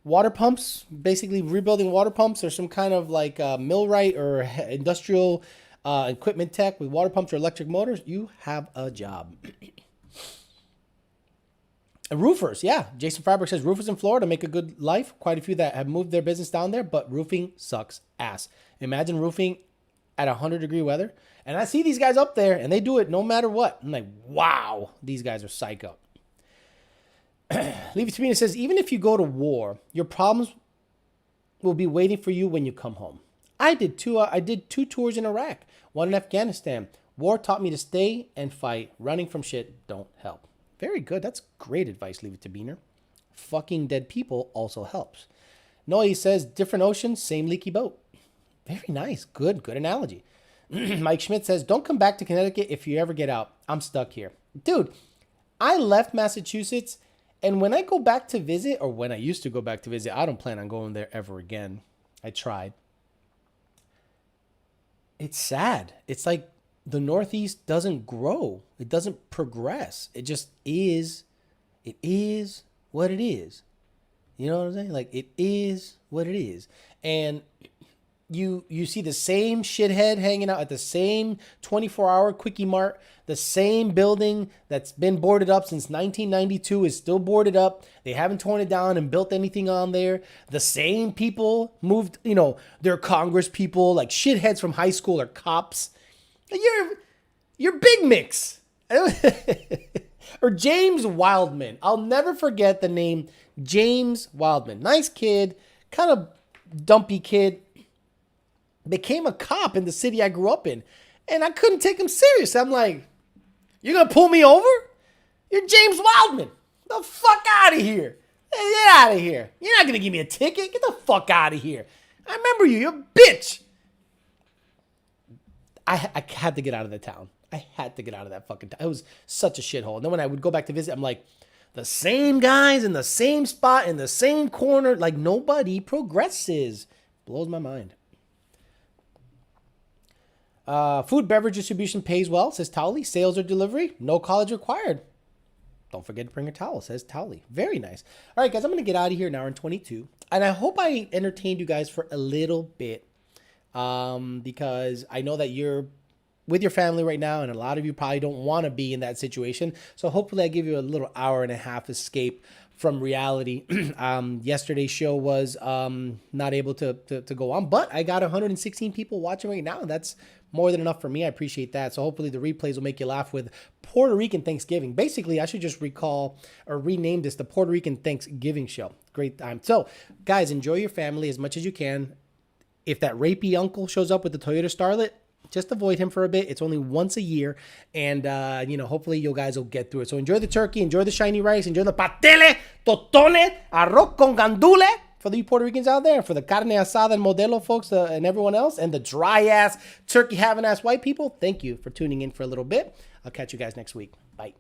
water pumps, basically rebuilding water pumps, or some kind of like millwright or industrial equipment tech with water pumps or electric motors, you have a job. Roofers, yeah. Jason Fabric says roofers in Florida make a good life. Quite a few that have moved their business down there, but roofing sucks ass. Imagine roofing at 100-degree weather. And I see these guys up there, and they do it no matter what. I'm like, wow, these guys are psycho. Leave It To Me says, even if you go to war, your problems will be waiting for you when you come home. I did two tours in Iraq, one in Afghanistan. War taught me to stay and fight. Running from shit don't help. Very good. That's great advice, Leave It To Beaner. Fucking dead people also helps. Noe says, different ocean, same leaky boat. Very nice. Good analogy. Mike Schmidt says, don't come back to Connecticut if you ever get out. I'm stuck here. Dude, I left Massachusetts, and when I go back to visit, or when I used to go back to visit, I don't plan on going there ever again. I tried. It's sad. It's like the Northeast doesn't grow. It doesn't progress. It just is. It is what it is. You know what I'm saying? Like, it is what it is. And you see the same shithead hanging out at the same 24-hour Quickie Mart. The same building that's been boarded up since 1992 is still boarded up. They haven't torn it down and built anything on there. The same people moved, they're Congress people, like shitheads from high school or cops. You're Big Mix. Or James Wildman. I'll never forget the name James Wildman. Nice kid, kind of dumpy kid. Became a cop in the city I grew up in. And I couldn't take him serious. I'm like, you're going to pull me over? You're James Wildman. The fuck out of here. Hey, get out of here. You're not going to give me a ticket. Get the fuck out of here. I remember you. You're a bitch. I had to get out of the town. I had to get out of that fucking town. It was such a shithole. And then when I would go back to visit, I'm like, the same guys in the same spot, in the same corner. Like, nobody progresses. Blows my mind. Food beverage distribution pays well, says Towley. Sales or delivery, no college required. Don't forget to bring a towel, says Towley. Very nice. All right, guys, I'm going to get out of here now in 22. And I hope I entertained you guys for a little bit. Because I know that you're with your family right now, and a lot of you probably don't want to be in that situation. So hopefully I give you a little hour and a half escape from reality. Yesterday's show was not able to go on, but I got 116 people watching right now. That's more than enough for me. I appreciate that. So hopefully the replays will make you laugh with Puerto Rican Thanksgiving. Basically, I should just recall or rename this the Puerto Rican Thanksgiving show. Great time. So guys, enjoy your family as much as you can. If that rapey uncle shows up with the Toyota Starlet, just avoid him for a bit. It's only once a year. And, hopefully you guys will get through it. So enjoy the turkey, enjoy the shiny rice, enjoy the patele, totone, arroz con gandule for the Puerto Ricans out there, for the carne asada and modelo folks and everyone else, and the dry-ass, turkey-having-ass white people. Thank you for tuning in for a little bit. I'll catch you guys next week. Bye.